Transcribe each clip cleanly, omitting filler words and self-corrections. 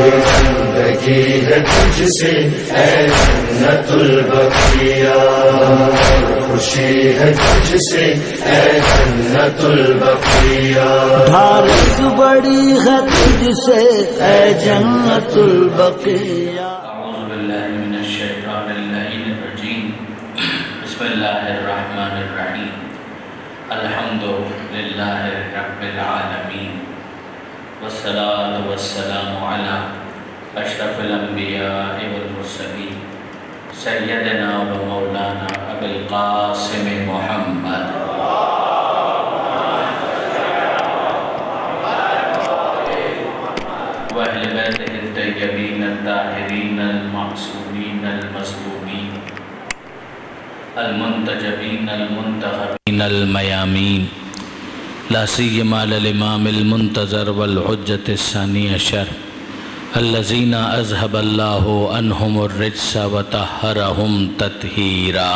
زندگی ہے تجھ سے اے جنت البقیہ، خوشی ہے تجھ سے اے جنت البقیہ، ڈھارس بڑی ہے تجھ سے اے جنت البقیہ۔ اعوذ باللہ من الشیطان اللعین الرجیم، بسم اللہ الرحمن الرحیم، الحمد للہ رب العالمین، والصلاة والسلام علی اشرف الانبیاء والمرسلین، سیدنا و مولانا ابی القاسم محمد واہل بیتہ الطیبین الطاہرین المعصومین المظلومین المنتجبین المنتخبین المیامین، لا سیما للامام المنتظر والحجۃ الثانی عشر الذین اذهب اللہ عنہم الرجس وطہرہم تطہیرا۔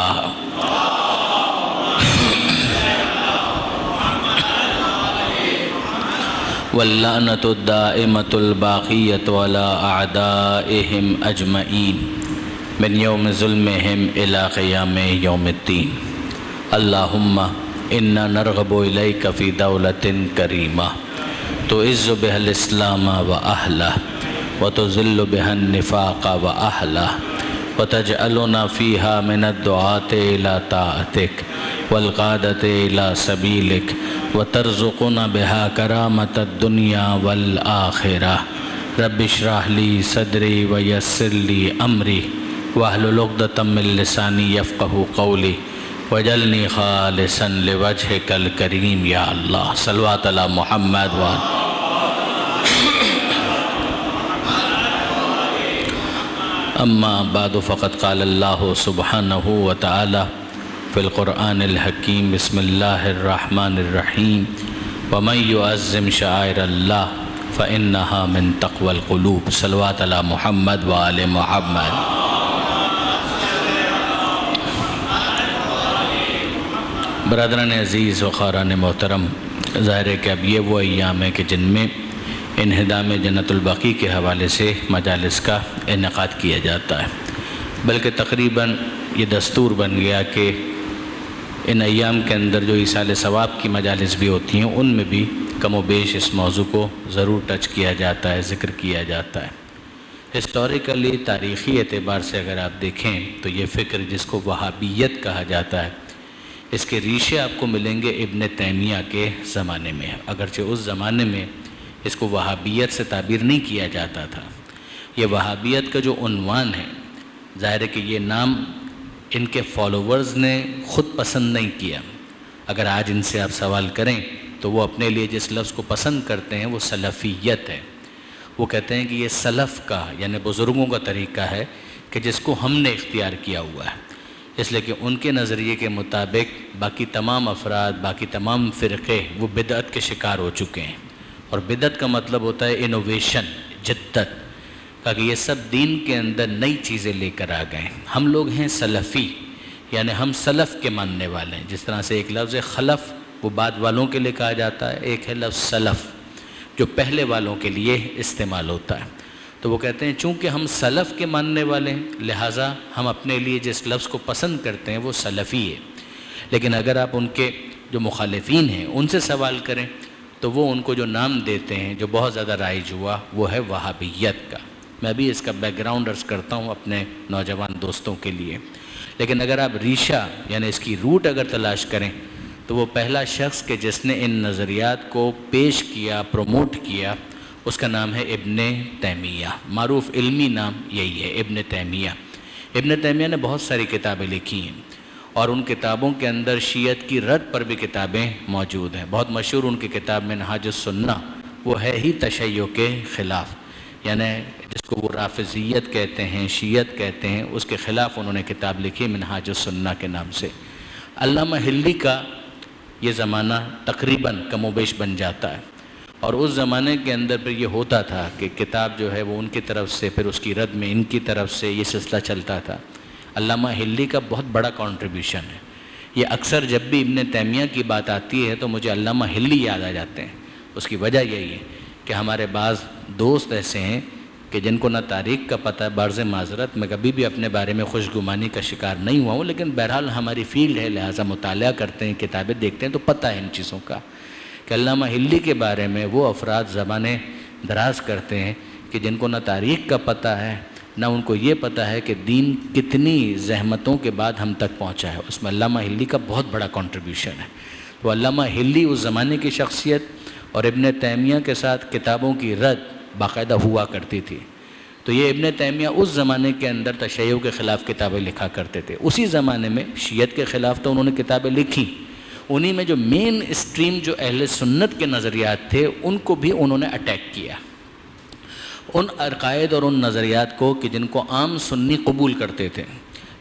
واللعنۃ الدائمۃ الباقیۃ علی اعدائہم اجمعین من یوم ظلمہم الی قیام یوم الدین۔ اللہم انا نرغب الیک فی دولۃ کریمہ تعز بها الاسلام واہلہ وتذل بها النفاق واہلہ وتجعلنا فیہا من الدعاة الی طاعتک والقادة الی سبیلک وترزقنا بها کرامۃ الدنیا والآخرہ۔ رب اشرح لی صدری ویسر لی امری واحلل عقدۃ من لسانی یفقہوا قولی وجعلنی خالصا لوجہک الکریم یا اللہ۔ صلوات علی محمد اما بعد فقد قال اللہ سبحانہ وتعالی فی القرآن الحکیم، بسم اللہ الرحمن الرحیم، ومن یعظم شعائر اللہ فإنہا من تقوی القلوب۔ صلوات علی محمد وآل محمد۔ برادران عزیز و خاران محترم، ظاہر ہے کہ اب یہ وہ ایام ہے کہ جن میں انہدام جنت البقیع کے حوالے سے مجالس کا انعقاد کیا جاتا ہے، بلکہ تقریباً یہ دستور بن گیا کہ ان ایام کے اندر جو ایصال ثواب کی مجالس بھی ہوتی ہیں ان میں بھی کم و بیش اس موضوع کو ضرور ٹچ کیا جاتا ہے، ذکر کیا جاتا ہے۔ ہسٹوریکلی تاریخی اعتبار سے اگر آپ دیکھیں تو یہ فکر جس کو وہابیت کہا جاتا ہے، اس کے ریشے آپ کو ملیں گے ابن تیمیہ کے زمانے میں، اگرچہ اس زمانے میں اس کو وہابیت سے تعبیر نہیں کیا جاتا تھا۔ یہ وہابیت کا جو عنوان ہے، ظاہر ہے کہ یہ نام ان کے فالوورز نے خود پسند نہیں کیا۔ اگر آج ان سے آپ سوال کریں تو وہ اپنے لیے جس لفظ کو پسند کرتے ہیں وہ سلفیت ہے۔ وہ کہتے ہیں کہ یہ سلف کا یعنی بزرگوں کا طریقہ ہے کہ جس کو ہم نے اختیار کیا ہوا ہے، اس لیے کہ ان کے نظریے کے مطابق باقی تمام افراد، باقی تمام فرقے وہ بدعت کے شکار ہو چکے ہیں، اور بدعت کا مطلب ہوتا ہے انوویشن، جدت، کہ یہ سب دین کے اندر نئی چیزیں لے کر آ گئے ہیں۔ ہم لوگ ہیں سلفی، یعنی ہم سلف کے ماننے والے ہیں۔ جس طرح سے ایک لفظ خلف وہ بعد والوں کے لیے کہا جاتا ہے، ایک ہے لفظ سلف جو پہلے والوں کے لیے استعمال ہوتا ہے۔ تو وہ کہتے ہیں چونکہ ہم سلف کے ماننے والے ہیں لہٰذا ہم اپنے لیے جس لفظ کو پسند کرتے ہیں وہ سلفی ہے۔ لیکن اگر آپ ان کے جو مخالفین ہیں ان سے سوال کریں تو وہ ان کو جو نام دیتے ہیں جو بہت زیادہ رائج ہوا وہ ہے وہابیت کا۔ میں بھی اس کا بیک گراؤنڈ عرض کرتا ہوں اپنے نوجوان دوستوں کے لیے، لیکن اگر آپ ریشہ یعنی اس کی روٹ اگر تلاش کریں تو وہ پہلا شخص کہ جس نے ان نظریات کو پیش کیا، پروموٹ کیا، اس کا نام ہے ابن تیمیہ۔ معروف علمی نام یہی ہے، ابن تیمیہ۔ ابن تیمیہ نے بہت ساری کتابیں لکھی ہیں، اور ان کتابوں کے اندر شیعت کی رد پر بھی کتابیں موجود ہیں۔ بہت مشہور ان کی کتاب منہاج السنہ وہ ہے ہی تشیع کے خلاف، یعنی جس کو وہ رافضیت کہتے ہیں، شیعت کہتے ہیں، اس کے خلاف انہوں نے کتاب لکھی منہاج السنہ کے نام سے۔ علامہ ہلی کا یہ زمانہ تقریباً کم و بیش بن جاتا ہے، اور اس زمانے کے اندر پھر یہ ہوتا تھا کہ کتاب جو ہے وہ ان کی طرف سے، پھر اس کی رد میں ان کی طرف سے، یہ سلسلہ چلتا تھا۔ علامہ ہلی کا بہت بڑا کنٹریبیوشن ہے۔ یہ اکثر جب بھی ابن تیمیہ کی بات آتی ہے تو مجھے علامہ ہلی یاد آ جاتے ہیں۔ اس کی وجہ یہی ہے کہ ہمارے بعض دوست ایسے ہیں کہ جن کو نہ تاریخ کا پتہ ہے، بعرض معذرت میں کبھی بھی اپنے بارے میں خوش گمانی کا شکار نہیں ہوا ہوں، لیکن بہرحال ہماری فیلڈ ہے، لہٰذا مطالعہ کرتے ہیں، کتابیں دیکھتے ہیں تو پتہ ہے ان چیزوں کا کہ علامہ ہلی کے بارے میں وہ افراد زبانیں دراز کرتے ہیں کہ جن کو نہ تاریخ کا پتہ ہے، نہ ان کو یہ پتہ ہے کہ دین کتنی زحمتوں کے بعد ہم تک پہنچا ہے۔ اس میں علامہ ہلی کا بہت بڑا کنٹریبیوشن ہے۔ تو علامہ ہلی اس زمانے کی شخصیت، اور ابن تیمیہ کے ساتھ کتابوں کی رد باقاعدہ ہوا کرتی تھی۔ تو یہ ابن تیمیہ اس زمانے کے اندر تشیع کے خلاف کتابیں لکھا کرتے تھے۔ اسی زمانے میں شیعت کے خلاف تو انہوں نے کتابیں لکھی، انہی میں جو مین اسٹریم جو اہل سنت کے نظریات تھے ان کو بھی انہوں نے اٹیک کیا، ان عقائد اور ان نظریات کو کہ جن کو عام سنی قبول کرتے تھے،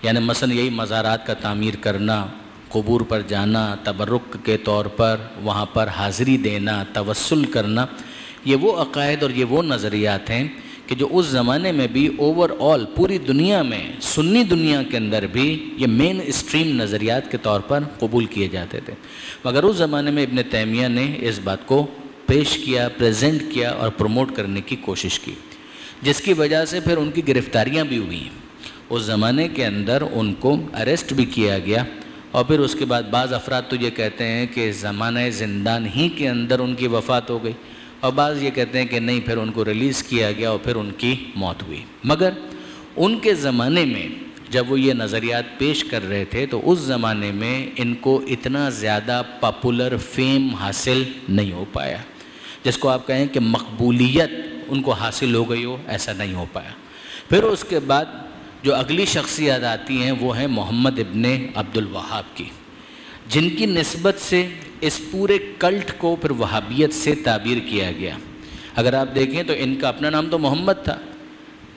یعنی مثلا یہی مزارات کا تعمیر کرنا، قبور پر جانا، تبرک کے طور پر وہاں پر حاضری دینا، توسل کرنا، یہ وہ عقائد اور یہ وہ نظریات ہیں کہ جو اس زمانے میں بھی اوور آل پوری دنیا میں سنی دنیا کے اندر بھی یہ مین اسٹریم نظریات کے طور پر قبول کیے جاتے تھے، مگر اس زمانے میں ابن تیمیہ نے اس بات کو پیش کیا، پریزنٹ کیا اور پروموٹ کرنے کی کوشش کی، جس کی وجہ سے پھر ان کی گرفتاریاں بھی ہوئیں۔ اس زمانے کے اندر ان کو اریسٹ بھی کیا گیا، اور پھر اس کے بعد بعض افراد تو یہ کہتے ہیں کہ زمانہ زندان ہی کے اندر ان کی وفات ہو گئی، اور بعض یہ کہتے ہیں کہ نہیں، پھر ان کو ریلیز کیا گیا اور پھر ان کی موت ہوئی۔ مگر ان کے زمانے میں جب وہ یہ نظریات پیش کر رہے تھے تو اس زمانے میں ان کو اتنا زیادہ پاپولر فیم حاصل نہیں ہو پایا، جس کو آپ کہیں کہ مقبولیت ان کو حاصل ہو گئی ہو، ایسا نہیں ہو پایا۔ پھر اس کے بعد جو اگلی شخصیات آتی ہیں وہ ہیں محمد ابن عبد الوہاب کی، جن کی نسبت سے اس پورے کلٹ کو پھر وہابیت سے تعبیر کیا گیا۔ اگر آپ دیکھیں تو ان کا اپنا نام تو محمد تھا،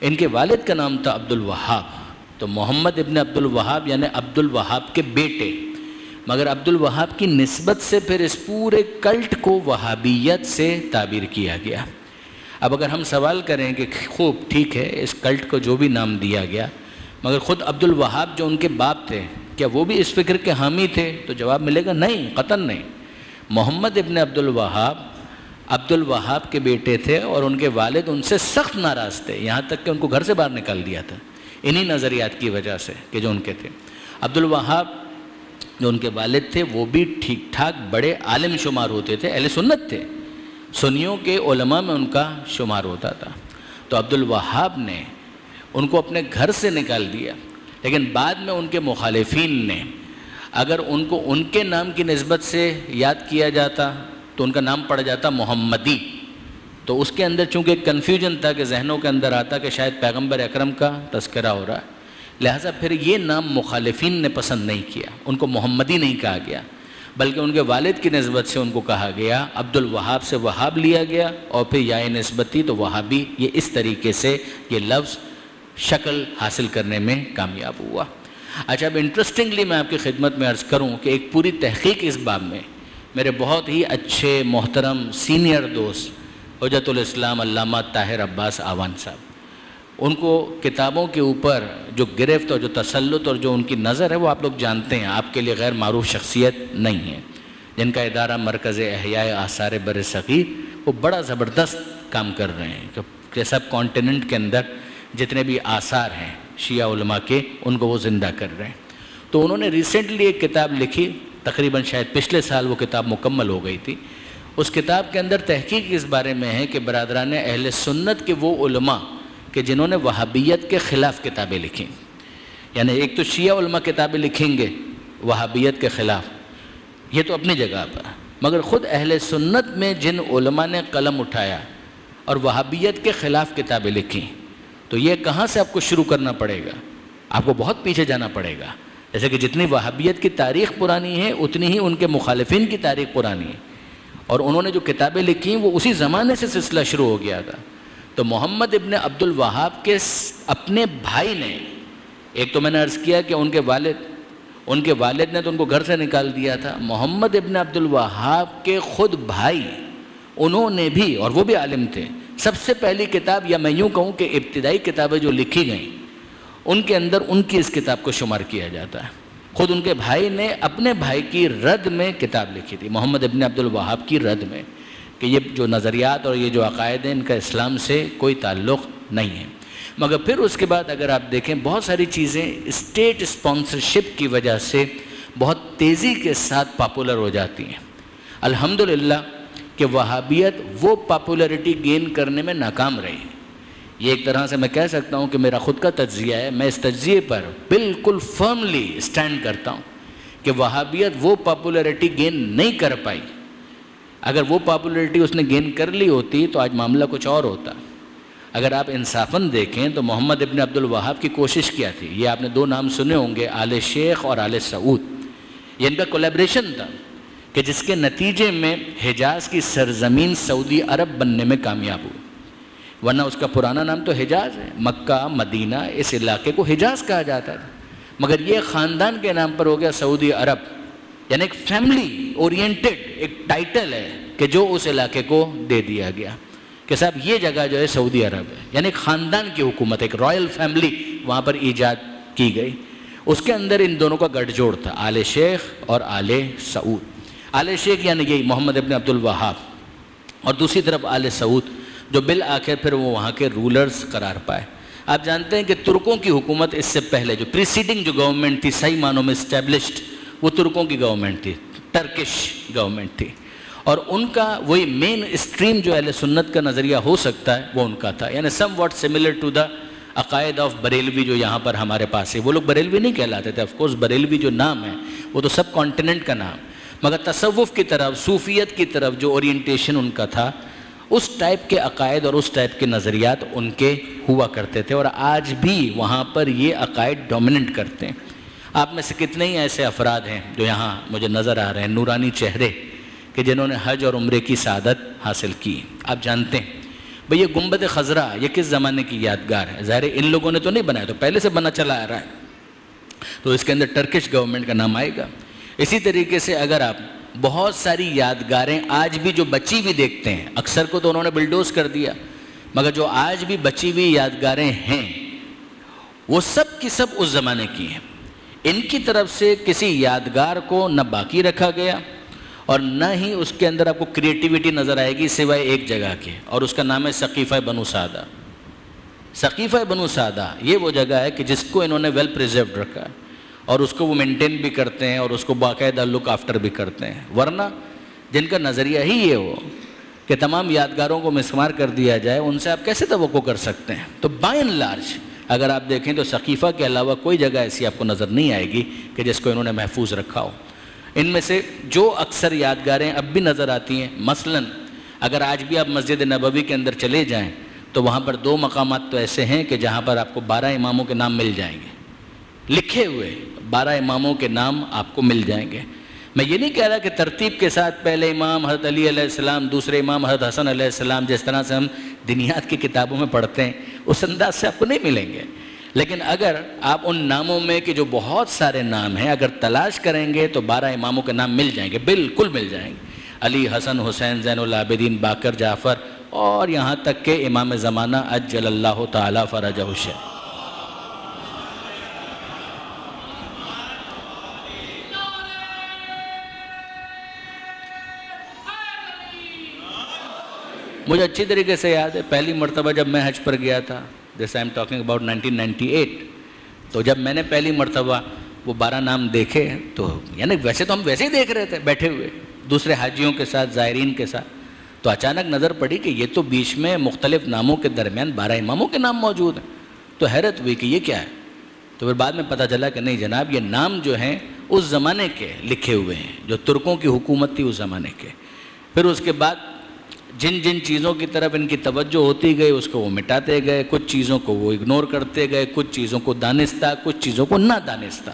ان کے والد کا نام تھا عبد الوہاب، تو محمد ابن عبد الوہاب یعنی عبد الوہاب کے بیٹے، مگر عبد الوہاب کی نسبت سے پھر اس پورے کلٹ کو وہابیت سے تعبیر کیا گیا۔ اب اگر ہم سوال کریں کہ خوب ٹھیک ہے اس کلٹ کو جو بھی نام دیا گیا، مگر خود عبد الوہاب جو ان کے باپ تھے کیا وہ بھی اس فکر کے حامی تھے؟ تو جواب ملے گا نہیں، قطعاً نہیں۔ محمد ابن عبد الوہاب کے بیٹے تھے، اور ان کے والد ان سے سخت ناراض تھے، یہاں تک کہ ان کو گھر سے باہر نکال دیا تھا انہی نظریات کی وجہ سے کہ جو ان کے تھے۔ عبد الوہاب جو ان کے والد تھے وہ بھی ٹھیک ٹھاک بڑے عالم شمار ہوتے تھے، اہل سنت تھے، سنیوں کے علماء میں ان کا شمار ہوتا تھا۔ تو عبد الوہاب نے ان کو اپنے گھر سے نکال دیا، لیکن بعد میں ان کے مخالفین نے اگر ان کو ان کے نام کی نسبت سے یاد کیا جاتا تو ان کا نام پڑ جاتا محمدی، تو اس کے اندر چونکہ ایک کنفیوژن تھا کہ ذہنوں کے اندر آتا کہ شاید پیغمبر اکرم کا تذکرہ ہو رہا ہے، لہٰذا پھر یہ نام مخالفین نے پسند نہیں کیا، ان کو محمدی نہیں کہا گیا، بلکہ ان کے والد کی نسبت سے ان کو کہا گیا، عبد الوہاب سے وہاب لیا گیا، اور پھر یا نسبتی تو وہابی، یہ اس طریقے سے یہ لفظ شکل حاصل کرنے میں کامیاب ہوا۔ اچھا، اب انٹرسٹنگلی میں آپ کی خدمت میں عرض کروں کہ ایک پوری تحقیق اس باب میں میرے بہت ہی اچھے محترم سینئر دوست حجت الاسلام علامہ طاہر عباس آوان صاحب، ان کو کتابوں کے اوپر جو گرفت اور جو تسلط اور جو ان کی نظر ہے وہ آپ لوگ جانتے ہیں، آپ کے لیے غیر معروف شخصیت نہیں ہے، جن کا ادارہ مرکز احیاء آثار بر صغیر، وہ بڑا زبردست کام کر رہے ہیں کہ سب کانٹیننٹ کے اندر جتنے بھی آثار ہیں شیعہ علماء کے ان کو وہ زندہ کر رہے ہیں۔ تو انہوں نے ریسنٹلی ایک کتاب لکھی، تقریباً شاید پچھلے سال وہ کتاب مکمل ہو گئی تھی۔ اس کتاب کے اندر تحقیق اس بارے میں ہے کہ برادران اہل سنت کے وہ علماء کہ جنہوں نے وہابیت کے خلاف کتابیں لکھیں، یعنی ایک تو شیعہ علماء کتابیں لکھیں گے وہابیت کے خلاف، یہ تو اپنی جگہ پر، مگر خود اہل سنت میں جن علماء نے قلم اٹھایا اور وہابیت کے خلاف کتابیں لکھیں، تو یہ کہاں سے آپ کو شروع کرنا پڑے گا؟ آپ کو بہت پیچھے جانا پڑے گا۔ جیسے کہ جتنی وہابیت کی تاریخ پرانی ہے اتنی ہی ان کے مخالفین کی تاریخ پرانی ہے، اور انہوں نے جو کتابیں لکھی وہ اسی زمانے سے سلسلہ شروع ہو گیا تھا۔ تو محمد ابن عبد الوہاب کے اپنے بھائی نے، ایک تو میں نے عرض کیا کہ ان کے والد نے تو ان کو گھر سے نکال دیا تھا، محمد ابن عبد الوہاب کے خود بھائی انہوں نے بھی، اور وہ بھی عالم تھے، سب سے پہلی کتاب، یا میں یوں کہوں کہ ابتدائی کتابیں جو لکھی گئیں ان کے اندر ان کی اس کتاب کو شمار کیا جاتا ہے۔ خود ان کے بھائی نے اپنے بھائی کی رد میں کتاب لکھی تھی، محمد ابن عبد الوہاب کی رد میں، کہ یہ جو نظریات اور یہ جو عقائد ہیں ان کا اسلام سے کوئی تعلق نہیں ہے۔ مگر پھر اس کے بعد اگر آپ دیکھیں بہت ساری چیزیں اسٹیٹ اسپانسرشپ کی وجہ سے بہت تیزی کے ساتھ پاپولر ہو جاتی ہیں۔ الحمدللہ کہ وہابیت وہ پاپولیرٹی گین کرنے میں ناکام رہی ہے۔ یہ ایک طرح سے میں کہہ سکتا ہوں کہ میرا خود کا تجزیہ ہے، میں اس تجزیے پر بالکل فرملی اسٹینڈ کرتا ہوں کہ وہابیت وہ پاپولیرٹی گین نہیں کر پائی۔ اگر وہ پاپولیرٹی اس نے گین کر لی ہوتی تو آج معاملہ کچھ اور ہوتا۔ اگر آپ انصافاً دیکھیں تو محمد ابن عبد الوہاب کی کوشش کیا تھی، یہ آپ نے دو نام سنے ہوں گے، آل شیخ اور آل سعود، یہ ان کا کولیبریشن تھا کہ جس کے نتیجے میں حجاز کی سرزمین سعودی عرب بننے میں کامیاب ہوئی، ورنہ اس کا پرانا نام تو حجاز ہے، مکہ مدینہ اس علاقے کو حجاز کہا جاتا تھا، مگر یہ خاندان کے نام پر ہو گیا سعودی عرب، یعنی ایک فیملی اورینٹڈ ایک ٹائٹل ہے کہ جو اس علاقے کو دے دیا گیا کہ صاحب یہ جگہ جو ہے سعودی عرب ہے، یعنی ایک خاندان کی حکومت، ایک رائل فیملی وہاں پر ایجاد کی گئی۔ اس کے اندر ان دونوں کا گٹھ جوڑ تھا، آل شیخ اور آل سعود۔ آل شیخ یعنی یہی محمد ابن عبد الوہاب، اور دوسری طرف آل سعود جو بالآخر پھر وہ وہاں کے رولرز قرار پائے۔ آپ جانتے ہیں کہ ترکوں کی حکومت اس سے پہلے جو پریسیڈنگ جو گورنمنٹ تھی صحیح معنوں میں اسٹیبلشڈ، وہ ترکوں کی گورنمنٹ تھی، ٹرکش گورنمنٹ تھی، اور ان کا وہی مین اسٹریم جو اہل سنت کا نظریہ ہو سکتا ہے وہ ان کا تھا، یعنی somewhat similar to the عقائد آف بریلوی جو یہاں پر ہمارے پاس ہے۔ وہ لوگ بریلوی نہیں کہلاتے تھے، آف کورس بریلوی جو نام ہے وہ تو سب کانٹیننٹ کا نام، مگر تصوف کی طرف، صوفیت کی طرف جو اورینٹیشن ان کا تھا، اس ٹائپ کے عقائد اور اس ٹائپ کے نظریات ان کے ہوا کرتے تھے، اور آج بھی وہاں پر یہ عقائد ڈومیننٹ کرتے ہیں۔ آپ میں سے کتنے ہی ایسے افراد ہیں جو یہاں مجھے نظر آ رہے ہیں، نورانی چہرے، کہ جنہوں نے حج اور عمرے کی سعادت حاصل کی۔ آپ جانتے ہیں بھئی یہ گنبد خضرا یہ کس زمانے کی یادگار ہے؟ ظاہر ان لوگوں نے تو نہیں بنایا، تو پہلے سے بنا چلا آ رہا ہے، تو اس کے اندر ٹرکش گورنمنٹ کا نام آئے گا۔ اسی طریقے سے اگر آپ بہت ساری یادگاریں آج بھی جو بچی ہوئی دیکھتے ہیں، اکثر کو تو انہوں نے بلڈوز کر دیا، مگر جو آج بھی بچی ہوئی یادگاریں ہیں وہ سب کی سب اس زمانے کی ہیں۔ ان کی طرف سے کسی یادگار کو نہ باقی رکھا گیا اور نہ ہی اس کے اندر آپ کو کریٹیویٹی نظر آئے گی سوائے ایک جگہ کے، اور اس کا نام ہے سقیفہ بنو سعدہ۔ سقیفہ بنو سعدہ یہ وہ جگہ ہے کہ جس کو انہوں نے ویل پریزروڈ رکھا ہے، اور اس کو وہ مینٹین بھی کرتے ہیں اور اس کو باقاعدہ لک آفٹر بھی کرتے ہیں، ورنہ جن کا نظریہ ہی یہ ہو کہ تمام یادگاروں کو مسمار کر دیا جائے، ان سے آپ کیسے توقع کر سکتے ہیں؟ تو بائی اینڈ لارج اگر آپ دیکھیں تو سقیفہ کے علاوہ کوئی جگہ ایسی آپ کو نظر نہیں آئے گی کہ جس کو انہوں نے محفوظ رکھا ہو۔ ان میں سے جو اکثر یادگاریں اب بھی نظر آتی ہیں، مثلاً اگر آج بھی آپ مسجد نبوی کے اندر چلے جائیں تو وہاں پر دو مقامات تو ایسے ہیں کہ جہاں پر آپ کو 12 اماموں کے نام مل جائیں گے، لکھے ہوئے 12 اماموں کے نام آپ کو مل جائیں گے۔ میں یہ نہیں کہہ رہا کہ ترتیب کے ساتھ پہلے امام حضرت علی علیہ السلام، دوسرے امام حضرت حسن علیہ السلام، جس طرح سے ہم دنیات کی کتابوں میں پڑھتے ہیں اس انداز سے آپ کو نہیں ملیں گے، لیکن اگر آپ ان ناموں میں کہ جو بہت سارے نام ہیں اگر تلاش کریں گے تو 12 اماموں کے نام مل جائیں گے، بالکل مل جائیں گے، علی، حسن، حسین، زین العابدین، باقر، جعفر، اور یہاں تک کہ امام زمانہ عجل اللہ تعالی فرجہ الشریف۔ مجھے اچھی طریقے سے یاد ہے پہلی مرتبہ جب میں حج پر گیا تھا، جیسے آئی ایم ٹاکنگ اباؤٹ 1998، تو جب میں نے پہلی مرتبہ وہ 12 نام دیکھے تو یعنی ویسے تو ہم ویسے ہی دیکھ رہے تھے بیٹھے ہوئے دوسرے حاجیوں کے ساتھ، زائرین کے ساتھ، تو اچانک نظر پڑی کہ یہ تو بیچ میں مختلف ناموں کے درمیان 12 اماموں کے نام موجود ہیں، تو حیرت ہوئی کہ یہ کیا ہے؟ تو پھر بعد میں پتہ چلا کہ نہیں جناب، یہ نام جو ہیں اس زمانے کے لکھے ہوئے ہیں، جو ترکوں کی حکومت تھی اس زمانے کے۔ پھر اس کے بعد جن جن چیزوں کی طرف ان کی توجہ ہوتی گئی اس کو وہ مٹاتے گئے، کچھ چیزوں کو وہ اگنور کرتے گئے، کچھ چیزوں کو دانستہ، کچھ چیزوں کو نہ دانستہ،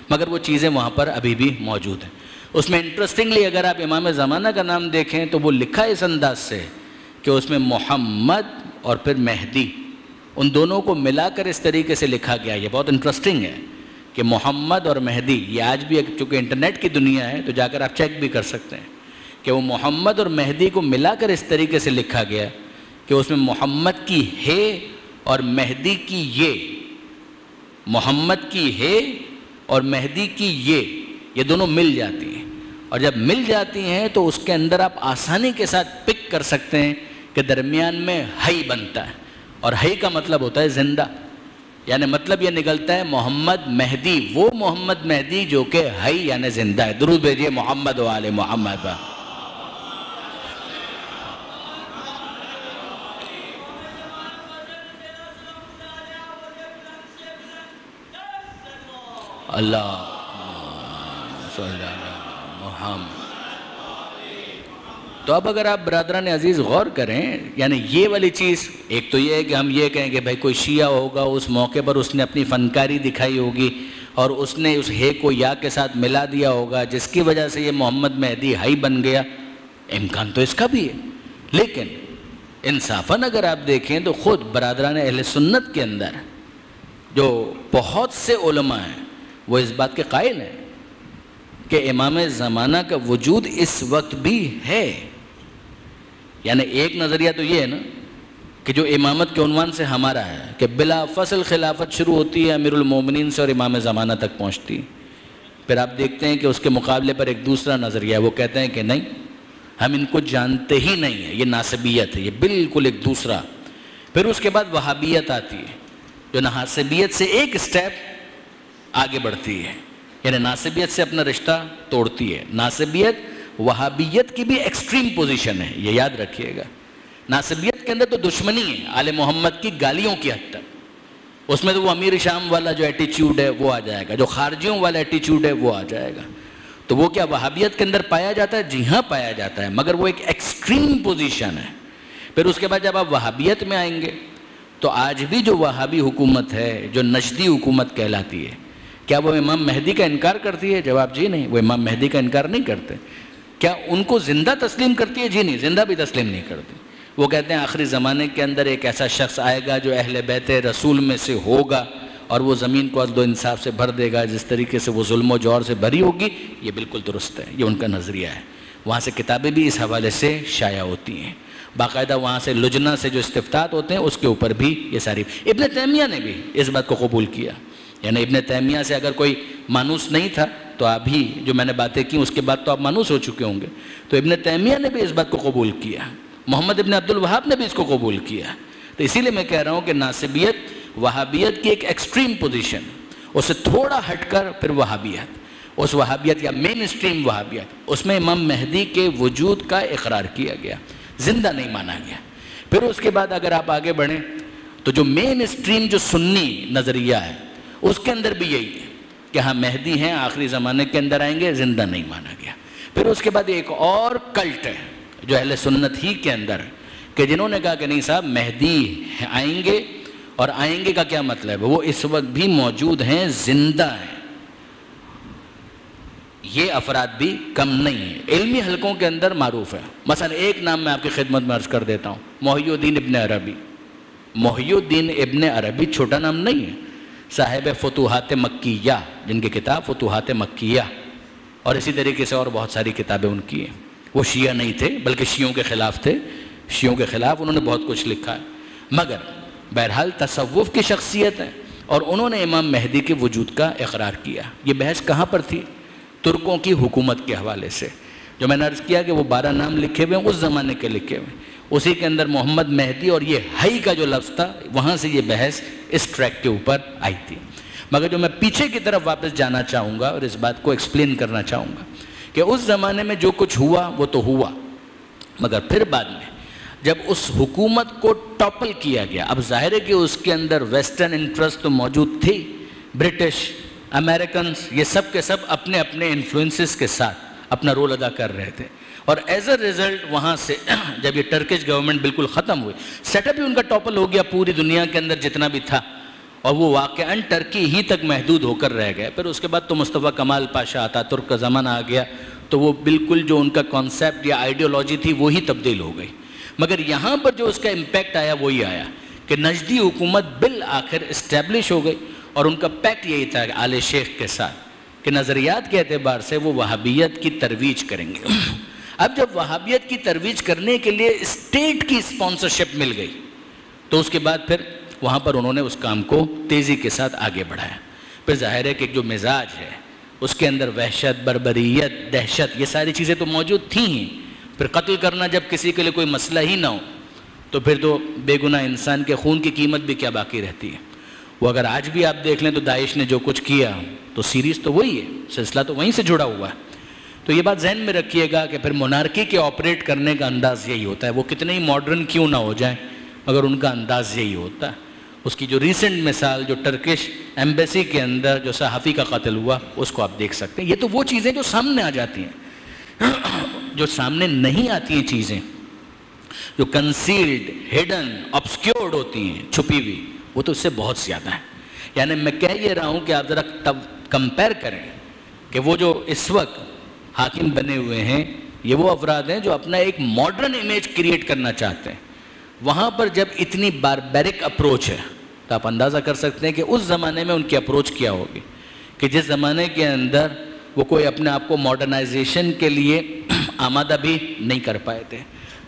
مگر وہ چیزیں وہاں پر ابھی بھی موجود ہیں۔ اس میں انٹرسٹنگلی اگر آپ امام زمانہ کا نام دیکھیں تو وہ لکھا ہے اس انداز سے کہ اس میں محمد اور پھر مہدی، ان دونوں کو ملا کر اس طریقے سے لکھا گیا۔ یہ بہت انٹرسٹنگ ہے کہ محمد اور مہدی، یہ آج بھی چونکہ انٹرنیٹ کی دنیا ہے تو جا کر آپ چیک بھی کر سکتے ہیں کہ وہ محمد اور مہدی کو ملا کر اس طریقے سے لکھا گیا کہ اس میں محمد کی ہے اور مہدی کی یہ، محمد کی ہے اور مہدی کی یہ دونوں مل جاتی ہیں، اور جب مل جاتی ہیں تو اس کے اندر آپ آسانی کے ساتھ پک کر سکتے ہیں کہ درمیان میں حی بنتا ہے، اور حی کا مطلب ہوتا ہے زندہ، یعنی مطلب یہ نکلتا ہے محمد مہدی، وہ محمد مہدی جو کہ حی یعنی زندہ ہے۔ درود بھیجئے محمد و آل محمد۔ اللہ صلی اللہ محمد۔ تو اب اگر آپ برادران عزیز غور کریں، یعنی یہ والی چیز، ایک تو یہ ہے کہ ہم یہ کہیں کہ بھائی کوئی شیعہ ہوگا، اس موقع پر اس نے اپنی فنکاری دکھائی ہوگی اور اس نے اس ہے کو یا کے ساتھ ملا دیا ہوگا جس کی وجہ سے یہ محمد مہدی حی بن گیا، امکان تو اس کا بھی ہے۔ لیکن انصافاً اگر آپ دیکھیں تو خود برادران اہل سنت کے اندر جو بہت سے علماء ہیں وہ اس بات کے قائل ہیں کہ امام زمانہ کا وجود اس وقت بھی ہے۔ یعنی ایک نظریہ تو یہ ہے نا کہ جو امامت کے عنوان سے ہمارا ہے کہ بلا فصل خلافت شروع ہوتی ہے امیر المومنین سے اور امام زمانہ تک پہنچتی ہے۔ پھر آپ دیکھتے ہیں کہ اس کے مقابلے پر ایک دوسرا نظریہ ہے، وہ کہتے ہیں کہ نہیں، ہم ان کو جانتے ہی نہیں ہیں، یہ ناسبیت ہے، یہ بالکل ایک دوسرا۔ پھر اس کے بعد وہابیت آتی ہے جو ناسبیت سے ایک سٹیپ آگے بڑھتی ہے، یعنی ناسبیت سے اپنا رشتہ توڑتی ہے۔ ناسبیت وہابیت کی بھی ایکسٹریم پوزیشن ہے، یہ یاد رکھیے گا۔ ناسبیت کے اندر تو دشمنی ہے آل محمد کی گالیوں کی حد تک، اس میں تو وہ امیر شام والا جو ایٹیچیوڈ ہے وہ آ جائے گا، جو خارجیوں والا ایٹیچیوڈ ہے وہ آ جائے گا۔ تو وہ کیا وہابیت کے اندر پایا جاتا ہے؟ جی ہاں پایا جاتا ہے، مگر وہ ایک ایکسٹریم پوزیشن ہے۔ پھر اس کے بعد جب آپ وہابیت میں آئیں گے تو آج بھی جو وہابی حکومت ہے، جو نجدی حکومت کہلاتی ہے، کیا وہ امام مہدی کا انکار کرتی ہے؟ جواب جی نہیں، وہ امام مہدی کا انکار نہیں کرتے۔ کیا ان کو زندہ تسلیم کرتی ہے؟ جی نہیں، زندہ بھی تسلیم نہیں کرتی۔ وہ کہتے ہیں آخری زمانے کے اندر ایک ایسا شخص آئے گا جو اہل بیت رسول میں سے ہوگا اور وہ زمین کو عدل و انصاف سے بھر دے گا، جس طریقے سے وہ ظلم و جور سے بھری ہوگی۔ یہ بالکل درست ہے، یہ ان کا نظریہ ہے۔ وہاں سے کتابیں بھی اس حوالے سے شائع ہوتی ہیں، باقاعدہ وہاں سے لجنہ سے جو استفتاءات ہوتے ہیں اس کے اوپر بھی یہ ساری۔ ابن تیمیہ نے بھی اس بات کو قبول کیا، یعنی ابن تیمیہ سے اگر کوئی مانوس نہیں تھا تو ابھی جو میں نے باتیں کی اس کے بعد تو آپ مانوس ہو چکے ہوں گے، تو ابن تیمیہ نے بھی اس بات کو قبول کیا، محمد ابن عبد الوہاب نے بھی اس کو قبول کیا۔ تو اسی لیے میں کہہ رہا ہوں کہ ناسبیت وہابیت کی ایک ایکسٹریم پوزیشن، اس سے تھوڑا ہٹ کر پھر وہابیت، اس وہابیت یا مین اسٹریم وہابیت، اس میں امام مہدی کے وجود کا اقرار کیا گیا، زندہ نہیں مانا گیا۔ پھر اس کے بعد اگر آپ آگے بڑھیں تو جو مین اسٹریم جو سنی نظریہ ہے اس کے اندر بھی یہی ہے کہ ہاں مہدی ہیں، آخری زمانے کے اندر آئیں گے، زندہ نہیں مانا گیا۔ پھر اس کے بعد ایک اور کلٹ ہے جو اہل سنت ہی کے اندر کہ جنہوں نے کہا کہ نہیں صاحب مہدی آئیں گے، اور آئیں گے کا کیا مطلب ہے؟ وہ اس وقت بھی موجود ہیں، زندہ ہیں۔ یہ افراد بھی کم نہیں ہیں، علمی حلقوں کے اندر معروف ہے۔ مثلا ایک نام میں آپ کی خدمت میں عرض کر دیتا ہوں، محی الدین ابن عربی۔ محی الدین ابن عربی چھوٹا نام نہیں ہے، صاحب فتوحات مکیہ، جن کی کتاب فتوحات مکیہ، اور اسی طریقے سے اور بہت ساری کتابیں ان کی ہیں۔ وہ شیعہ نہیں تھے بلکہ شیعوں کے خلاف تھے، شیعوں کے خلاف انہوں نے بہت کچھ لکھا ہے، مگر بہرحال تصوف کی شخصیت ہے اور انہوں نے امام مہدی کے وجود کا اقرار کیا۔ یہ بحث کہاں پر تھی؟ ترکوں کی حکومت کے حوالے سے، جو میں نے عرض کیا کہ وہ 12 نام لکھے ہوئے ہیں اس زمانے کے لکھے ہوئے، اسی کے اندر محمد مہدی اور یہ حی کا جو لفظ تھا وہاں سے یہ بحث اس ٹریک کے اوپر آئی تھی۔ مگر جو میں پیچھے کی طرف واپس جانا چاہوں گا اور اس بات کو ایکسپلین کرنا چاہوں گا کہ اس زمانے میں جو کچھ ہوا وہ تو ہوا، مگر پھر بعد میں جب اس حکومت کو ٹاپل کیا گیا، اب ظاہر ہے کہ اس کے اندر ویسٹرن انٹرسٹ تو موجود تھی، برٹش، امریکنز، یہ سب کے سب اپنے اپنے انفلوئنسز کے ساتھ اپنا رول ادا کر رہے تھے، اور ایز اے ریزلٹ وہاں سے جب یہ ٹرکش گورنمنٹ بالکل ختم ہوئی، سیٹ اپ ہی ان کا ٹاپل ہو گیا پوری دنیا کے اندر جتنا بھی تھا، اور وہ واقعاً ٹرکی ہی تک محدود ہو کر رہ گئے۔ پھر اس کے بعد تو مصطفیٰ کمال پاشا آتا، ترک کا زمانہ آ گیا، تو وہ بالکل جو ان کا کانسیپٹ یا آئیڈیالوجی تھی وہی تبدیل ہو گئی۔ مگر یہاں پر جو اس کا امپیکٹ آیا وہی آیا کہ نجدی حکومت بالآخر اسٹیبلش ہو گئی، اور ان کا پیکٹ یہی تھا کہ آل شیخ کے ساتھ کہ نظریات کے اعتبار سے وہ وہابیت کی ترویج کریں گے۔ اب جب وہابیت کی ترویج کرنے کے لیے اسٹیٹ کی اسپانسرشپ مل گئی تو اس کے بعد پھر وہاں پر انہوں نے اس کام کو تیزی کے ساتھ آگے بڑھایا۔ پھر ظاہر ہے کہ جو مزاج ہے اس کے اندر وحشت، بربریت، دہشت، یہ ساری چیزیں تو موجود تھیں ہی. پھر قتل کرنا جب کسی کے لیے کوئی مسئلہ ہی نہ ہو تو پھر تو بے گناہ انسان کے خون کی قیمت بھی کیا باقی رہتی ہے. وہ اگر آج بھی آپ دیکھ لیں تو داعش نے جو کچھ کیا تو سیریز تو وہی ہے، سلسلہ تو وہیں سے جڑا ہوا ہے. تو یہ بات ذہن میں رکھیے گا کہ پھر مونارکی کے آپریٹ کرنے کا انداز یہی ہوتا ہے. وہ کتنے ہی ماڈرن کیوں نہ ہو جائیں مگر ان کا انداز یہی ہوتا ہے. اس کی جو ریسنٹ مثال جو ٹرکش ایمبیسی کے اندر جو صحافی کا قتل ہوا اس کو آپ دیکھ سکتے ہیں. یہ تو وہ چیزیں جو سامنے آ جاتی ہیں. جو سامنے نہیں آتی ہیں چیزیں، جو کنسیلڈ، ہڈن، آبسکیورڈ ہوتی ہیں، چھپی ہوئی، وہ تو اس سے بہت زیادہ ہے. یعنی میں کہہ یہ رہا ہوں کہ آپ ذرا کمپیئر کریں کہ وہ جو اس وقت حاکم بنے ہوئے ہیں یہ وہ افراد ہیں جو اپنا ایک ماڈرن امیج کریٹ کرنا چاہتے ہیں. وہاں پر جب اتنی باربیرک اپروچ ہے تو آپ اندازہ کر سکتے ہیں کہ اس زمانے میں ان کی اپروچ کیا ہوگی، کہ جس زمانے کے اندر وہ کوئی اپنے آپ کو ماڈرنائزیشن کے لیے آمادہ بھی نہیں کر پائے تھے.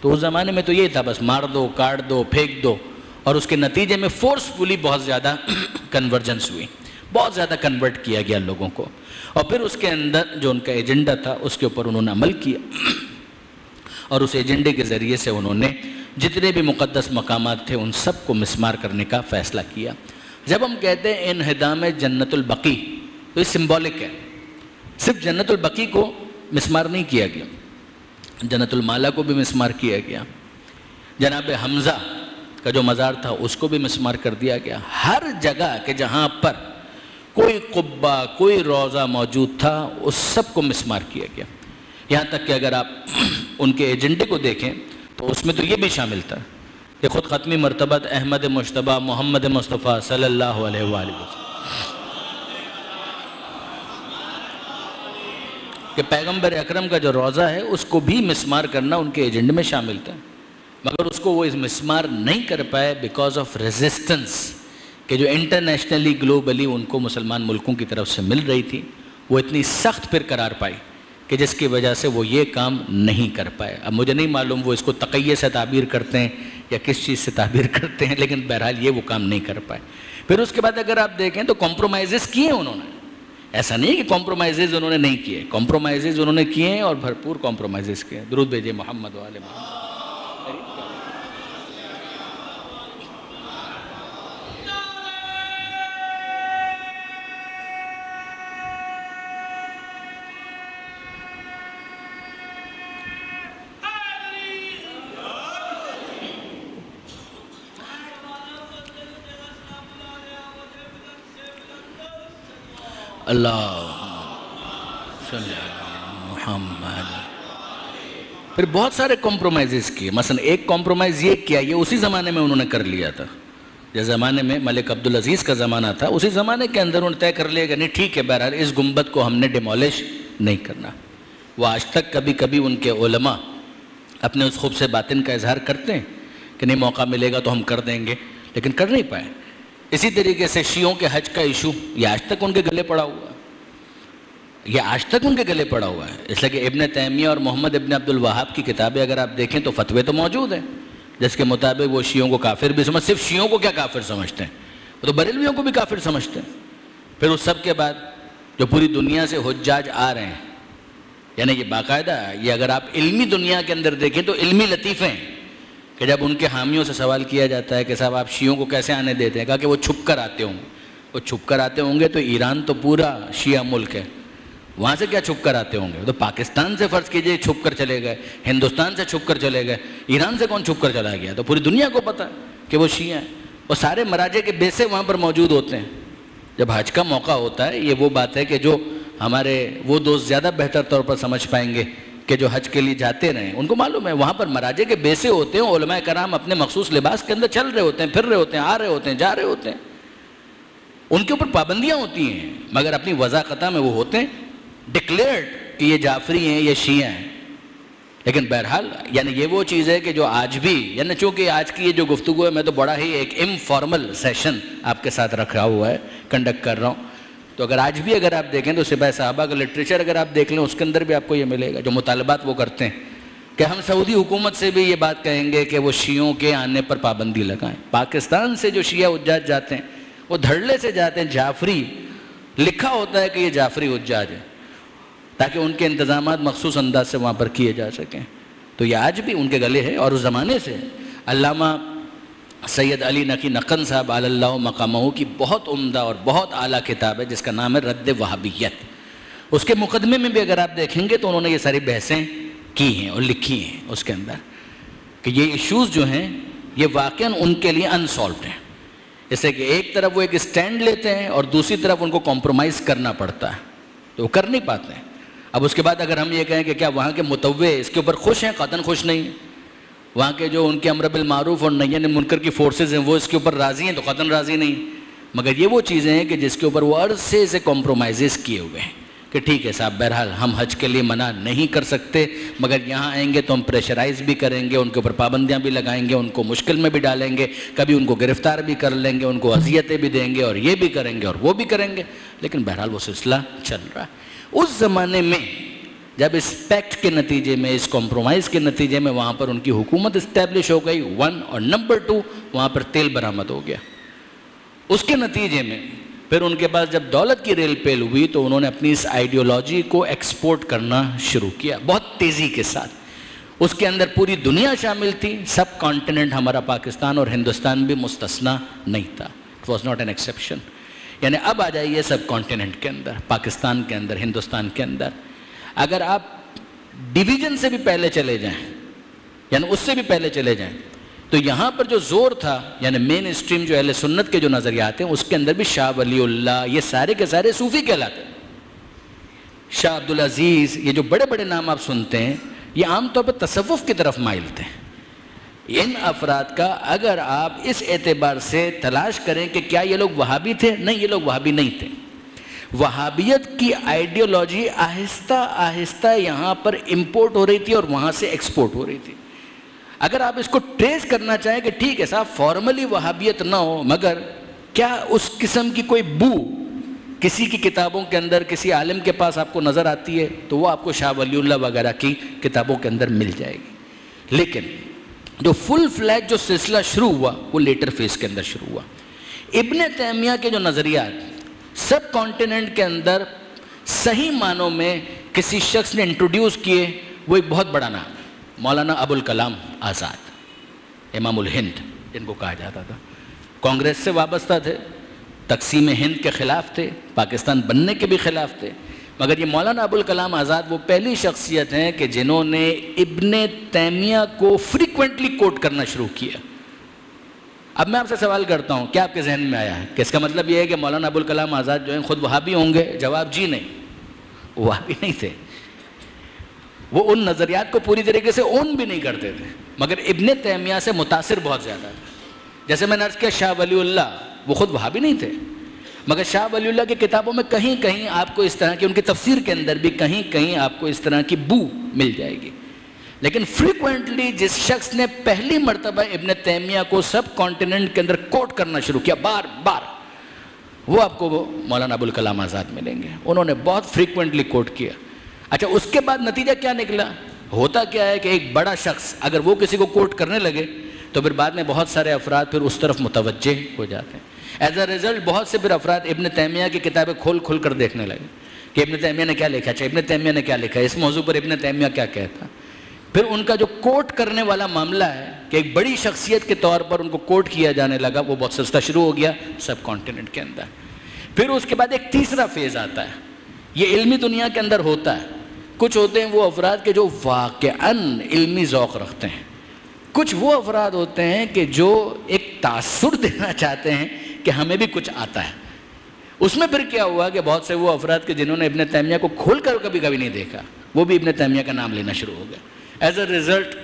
تو اس زمانے میں تو یہ تھا بس مار دو، کاٹ دو، پھینک دو، اور اس کے نتیجے میں فورسفلی بہت زیادہ کنورجنس ہوئی، بہت زیادہ کنورٹ کیا گیا لوگوں کو، اور پھر اس کے اندر جو ان کا ایجنڈا تھا اس کے اوپر انہوں نے عمل کیا، اور اس ایجنڈے کے ذریعے سے انہوں نے جتنے بھی مقدس مقامات تھے ان سب کو مسمار کرنے کا فیصلہ کیا. جب ہم کہتے ہیں انہدام جنت البقیع تو یہ سمبولک ہے. صرف جنت البقیع کو مسمار نہیں کیا گیا، جنت المالا کو بھی مسمار کیا گیا، جناب حمزہ کا جو مزار تھا اس کو بھی مسمار کر دیا گیا. ہر جگہ کہ جہاں پر کوئی قبہ، کوئی روضہ موجود تھا اس سب کو مسمار کیا گیا. یہاں تک کہ اگر آپ ان کے ایجنڈے کو دیکھیں تو اس میں تو یہ بھی شامل تھا کہ خود ختمی مرتبت احمد مجتبیٰ محمد مصطفیٰ صلی اللہ علیہ وآلہ وسلم کہ پیغمبر اکرم کا جو روضہ ہے اس کو بھی مسمار کرنا ان کے ایجنڈے میں شامل تھا، مگر اس کو وہ مسمار نہیں کر پائے بیکاز آف ریزسٹنس کہ جو انٹرنیشنلی گلوبلی ان کو مسلمان ملکوں کی طرف سے مل رہی تھی وہ اتنی سخت پھر قرار پائی کہ جس کی وجہ سے وہ یہ کام نہیں کر پائے. اب مجھے نہیں معلوم وہ اس کو تقیہ سے تعبیر کرتے ہیں یا کس چیز سے تعبیر کرتے ہیں، لیکن بہرحال یہ وہ کام نہیں کر پائے. پھر اس کے بعد اگر آپ دیکھیں تو کمپرومائزز کیے انہوں نے، ایسا نہیں کہ کمپرومائزز انہوں نے نہیں کیے، کمپرومائزز انہوں نے کیے ہیں اور بھرپور کمپرومائزز کیے. درود بھیجئے محمد و آل محمد. اللہ صلی اللہ محمد. پھر بہت سارے کمپرومائزز کیے. مثلا ایک کمپرومائز یہ کیا، یہ اسی زمانے میں انہوں نے کر لیا تھا. جس زمانے میں ملک عبدالعزیز کا زمانہ تھا اسی زمانے کے اندر انہوں نے طے کر لیا کہ نہیں ٹھیک ہے بہرحال اس گنبد کو ہم نے ڈیمولش نہیں کرنا. وہ آج تک کبھی کبھی ان کے علماء اپنے اس خوب سے باطن کا اظہار کرتے ہیں کہ نہیں موقع ملے گا تو ہم کر دیں گے، لیکن کر نہیں پائے. اسی طریقے سے شیعوں کے حج کا ایشو یہ آج تک ان کے گلے پڑا ہوا ہے، یہ آج تک ان کے گلے پڑا ہوا ہے. اس لیے کہ ابن تیمیہ اور محمد ابن عبد الوہاب کی کتابیں اگر آپ دیکھیں تو فتوے تو موجود ہیں جس کے مطابق وہ شیعوں کو کافر بھی صرف شیعوں کو کیا کافر سمجھتے ہیں، وہ تو بریلویوں کو بھی کافر سمجھتے ہیں. پھر اس سب کے بعد جو پوری دنیا سے حجاج آ رہے ہیں، یعنی یہ باقاعدہ یہ اگر آپ علمی دنیا کے اندر دیکھیں تو علمی لطیفے ہیں کہ جب ان کے حامیوں سے سوال کیا جاتا ہے کہ صاحب آپ شیعوں کو کیسے آنے دیتے ہیں، کہا کہ وہ چھپ کر آتے ہوں گے. وہ چھپ کر آتے ہوں گے تو ایران تو پورا شیعہ ملک ہے، وہاں سے کیا چھپ کر آتے ہوں گے؟ تو پاکستان سے فرض کیجئے چھپ کر چلے گئے، ہندوستان سے چھپ کر چلے گئے، ایران سے کون چھپ کر چلا گیا؟ تو پوری دنیا کو پتہ ہے کہ وہ شیعہ ہیں. اور سارے مراجع کے بیسے وہاں پر موجود ہوتے ہیں. جب حج کا موقع ہوتا ہے یہ وہ بات ہے کہ جو ہمارے وہ دوست زیادہ بہتر طور پر سمجھ پائیں گے کہ جو حج کے لیے جاتے رہے ان کو معلوم ہے وہاں پر مراجع کے بیسے ہوتے ہیں. علماء کرام اپنے مخصوص لباس کے اندر چل رہے ہوتے ہیں، پھر رہے ہوتے ہیں، آ رہے ہوتے ہیں، جا رہے ہوتے ہیں. ان کے اوپر پابندیاں ہوتی ہیں مگر اپنی وضاقتہ میں وہ ہوتے ہیں ڈکلیئرڈ کہ یہ جعفری ہیں، یہ شیعہ ہیں. لیکن بہرحال یعنی یہ وہ چیز ہے کہ جو آج بھی یعنی چونکہ آج کی یہ جو گفتگو ہے میں تو بڑا ہی ایک انفارمل سیشن آپ کے ساتھ رکھا ہوا ہے، کنڈکٹ کر رہا ہوں. تو اگر آج بھی اگر آپ دیکھیں تو سپاہی صحابہ کا لٹریچر اگر آپ دیکھ لیں اس کے اندر بھی آپ کو یہ ملے گا جو مطالبات وہ کرتے ہیں کہ ہم سعودی حکومت سے بھی یہ بات کہیں گے کہ وہ شیعوں کے آنے پر پابندی لگائیں. پاکستان سے جو شیعہ حجاج جاتے ہیں وہ دھڑلے سے جاتے ہیں، جعفری لکھا ہوتا ہے کہ یہ جعفری حجاج ہے، تاکہ ان کے انتظامات مخصوص انداز سے وہاں پر کیے جا سکیں. تو یہ آج بھی ان کے گلے ہے اور اس زمانے سے. علامہ سید علی نقی نقن صاحب علی اللہ مقامہ کی بہت عمدہ اور بہت اعلیٰ کتاب ہے جس کا نام ہے رد وہابیت. اس کے مقدمے میں بھی اگر آپ دیکھیں گے تو انہوں نے یہ ساری بحثیں کی ہیں اور لکھی ہیں اس کے اندر کہ یہ ایشوز جو ہیں یہ واقعاً ان کے لیے انسالوڈ ہیں. جیسے کہ ایک طرف وہ ایک اسٹینڈ لیتے ہیں اور دوسری طرف ان کو کمپرومائز کرنا پڑتا ہے تو وہ کر نہیں پاتے ہیں. اب اس کے بعد اگر ہم یہ کہیں کہ کیا وہاں کے متوع اس کے اوپر خوش ہیں؟ قطعاً خوش نہیں ہیں. وہاں کے جو ان کے امر بالمعروف اور نہی عن المنکر کی فورسز ہیں وہ اس کے اوپر راضی ہیں؟ تو قطعاً راضی نہیں. مگر یہ وہ چیزیں ہیں کہ جس کے اوپر وہ عرصے سے کمپرومائزز کیے ہوئے ہیں کہ ٹھیک ہے صاحب بہرحال ہم حج کے لیے منع نہیں کر سکتے، مگر یہاں آئیں گے تو ہم پریشرائز بھی کریں گے، ان کے اوپر پابندیاں بھی لگائیں گے، ان کو مشکل میں بھی ڈالیں گے، کبھی ان کو گرفتار بھی کر لیں گے، ان کو اذیتیں بھی دیں گے اور یہ بھی کریں گے اور وہ بھی کریں گے. لیکن بہرحال وہ سلسلہ چل رہا ہے. اس زمانے میں جب اس پیکٹ کے نتیجے میں، اس کمپرومائز کے نتیجے میں وہاں پر ان کی حکومت اسٹیبلش ہو گئی 1، اور نمبر 2 وہاں پر تیل برآمد ہو گیا. اس کے نتیجے میں پھر ان کے پاس جب دولت کی ریل پیل ہوئی تو انہوں نے اپنی اس آئیڈیولوجی کو ایکسپورٹ کرنا شروع کیا بہت تیزی کے ساتھ. اس کے اندر پوری دنیا شامل تھی، سب کانٹیننٹ ہمارا پاکستان اور ہندوستان بھی مستثنیٰ نہیں تھا. It was not an exception. یعنی اب آ جائیے سب کانٹیننٹ کے اندر، پاکستان کے اندر، ہندوستان کے اندر. اگر آپ ڈویژن سے بھی پہلے چلے جائیں، یعنی اس سے بھی پہلے چلے جائیں، تو یہاں پر جو زور تھا یعنی مین اسٹریم جو اہل سنت کے جو نظریات ہیں اس کے اندر بھی شاہ ولی اللہ یہ سارے کے سارے صوفی کہلاتے ہیں. شاہ عبدالعزیز، یہ جو بڑے بڑے نام آپ سنتے ہیں یہ عام طور پر تصوف کی طرف مائل تھے. ان افراد کا اگر آپ اس اعتبار سے تلاش کریں کہ کیا یہ لوگ وہابی تھے، نہیں، یہ لوگ وہابی نہیں تھے. وہابیت کی آئیڈیالوجی آہستہ آہستہ یہاں پر امپورٹ ہو رہی تھی اور وہاں سے ایکسپورٹ ہو رہی تھی. اگر آپ اس کو ٹریس کرنا چاہیں کہ ٹھیک ہے صاحب فارملی وہابیت نہ ہو، مگر کیا اس قسم کی کوئی بو کسی کی کتابوں کے اندر کسی عالم کے پاس آپ کو نظر آتی ہے تو وہ آپ کو شاہ ولی اللہ وغیرہ کی کتابوں کے اندر مل جائے گی. لیکن جو فل فلیج جو سلسلہ شروع ہوا وہ لیٹر فیز کے اندر شروع ہوا. ابن تیمیہ کے جو نظریات سب کانٹیننٹ کے اندر صحیح معنوں میں کسی شخص نے انٹروڈیوس کیے، وہ ایک بہت بڑا نام مولانا ابو الکلام آزاد، امام الہند جن کو کہا جاتا تھا. کانگریس سے وابستہ تھے، تقسیم ہند کے خلاف تھے، پاکستان بننے کے بھی خلاف تھے. مگر یہ مولانا ابو الکلام آزاد وہ پہلی شخصیت ہیں کہ جنہوں نے ابن تیمیہ کو فریکوینٹلی کوٹ کرنا شروع کیا. اب میں آپ سے سوال کرتا ہوں، کیا آپ کے ذہن میں آیا ہے کہ اس کا مطلب یہ ہے کہ مولانا ابو الکلام آزاد جو ہیں خود وہابی ہوں گے؟ جواب جی نہیں، وہابی نہیں تھے. وہ ان نظریات کو پوری طریقے سے اون بھی نہیں کرتے تھے، مگر ابن تیمیہ سے متاثر بہت زیادہ تھے. جیسے میں نے عرض کیا شاہ ولی اللہ وہ خود وہابی نہیں تھے، مگر شاہ ولی اللہ کی کتابوں میں کہیں کہیں آپ کو اس طرح کی، ان کی تفسیر کے اندر بھی کہیں کہیں آپ کو اس طرح کی بو مل جائے گی. لیکن فریکوینٹلی جس شخص نے پہلی مرتبہ ابن تیمیہ کو سب کانٹیننٹ کے اندر کوٹ کرنا شروع کیا بار بار، وہ آپ کو وہ مولانا ابو الکلام آزاد ملیں گے. انہوں نے بہت فریکوینٹلی کوٹ کیا. اچھا اس کے بعد نتیجہ کیا نکلا؟ ہوتا کیا ہے کہ ایک بڑا شخص اگر وہ کسی کو کوٹ کرنے لگے تو پھر بعد میں بہت سارے افراد پھر اس طرف متوجہ ہو جاتے ہیں. ایز اے ریزلٹ بہت سے پھر افراد ابن تیمیہ کی کتابیں کھول کھول کر دیکھنے لگے کہ ابن تیمیہ نے کیا لکھا. اچھا ابن تیمیہ نے کیا لکھا، اس موضوع پر ابن تیمیہ کیا کہتا. پھر ان کا جو کوٹ کرنے والا معاملہ ہے کہ ایک بڑی شخصیت کے طور پر ان کو کوٹ کیا جانے لگا، وہ بہت سستا شروع ہو گیا سب کانٹیننٹ کے اندر. پھر اس کے بعد ایک تیسرا فیز آتا ہے. یہ علمی دنیا کے اندر ہوتا ہے. کچھ ہوتے ہیں وہ افراد کے جو واقعاً علمی ذوق رکھتے ہیں، کچھ وہ افراد ہوتے ہیں کہ جو ایک تاثر دینا چاہتے ہیں کہ ہمیں بھی کچھ آتا ہے. اس میں پھر کیا ہوا کہ بہت سے وہ افراد کے جنہوں نے ابن تیمیہ کو کھول کر کبھی نہیں دیکھا، وہ بھی ابن تیمیہ کا نام لینا شروع ہو گئے. ایز اے ریزلٹ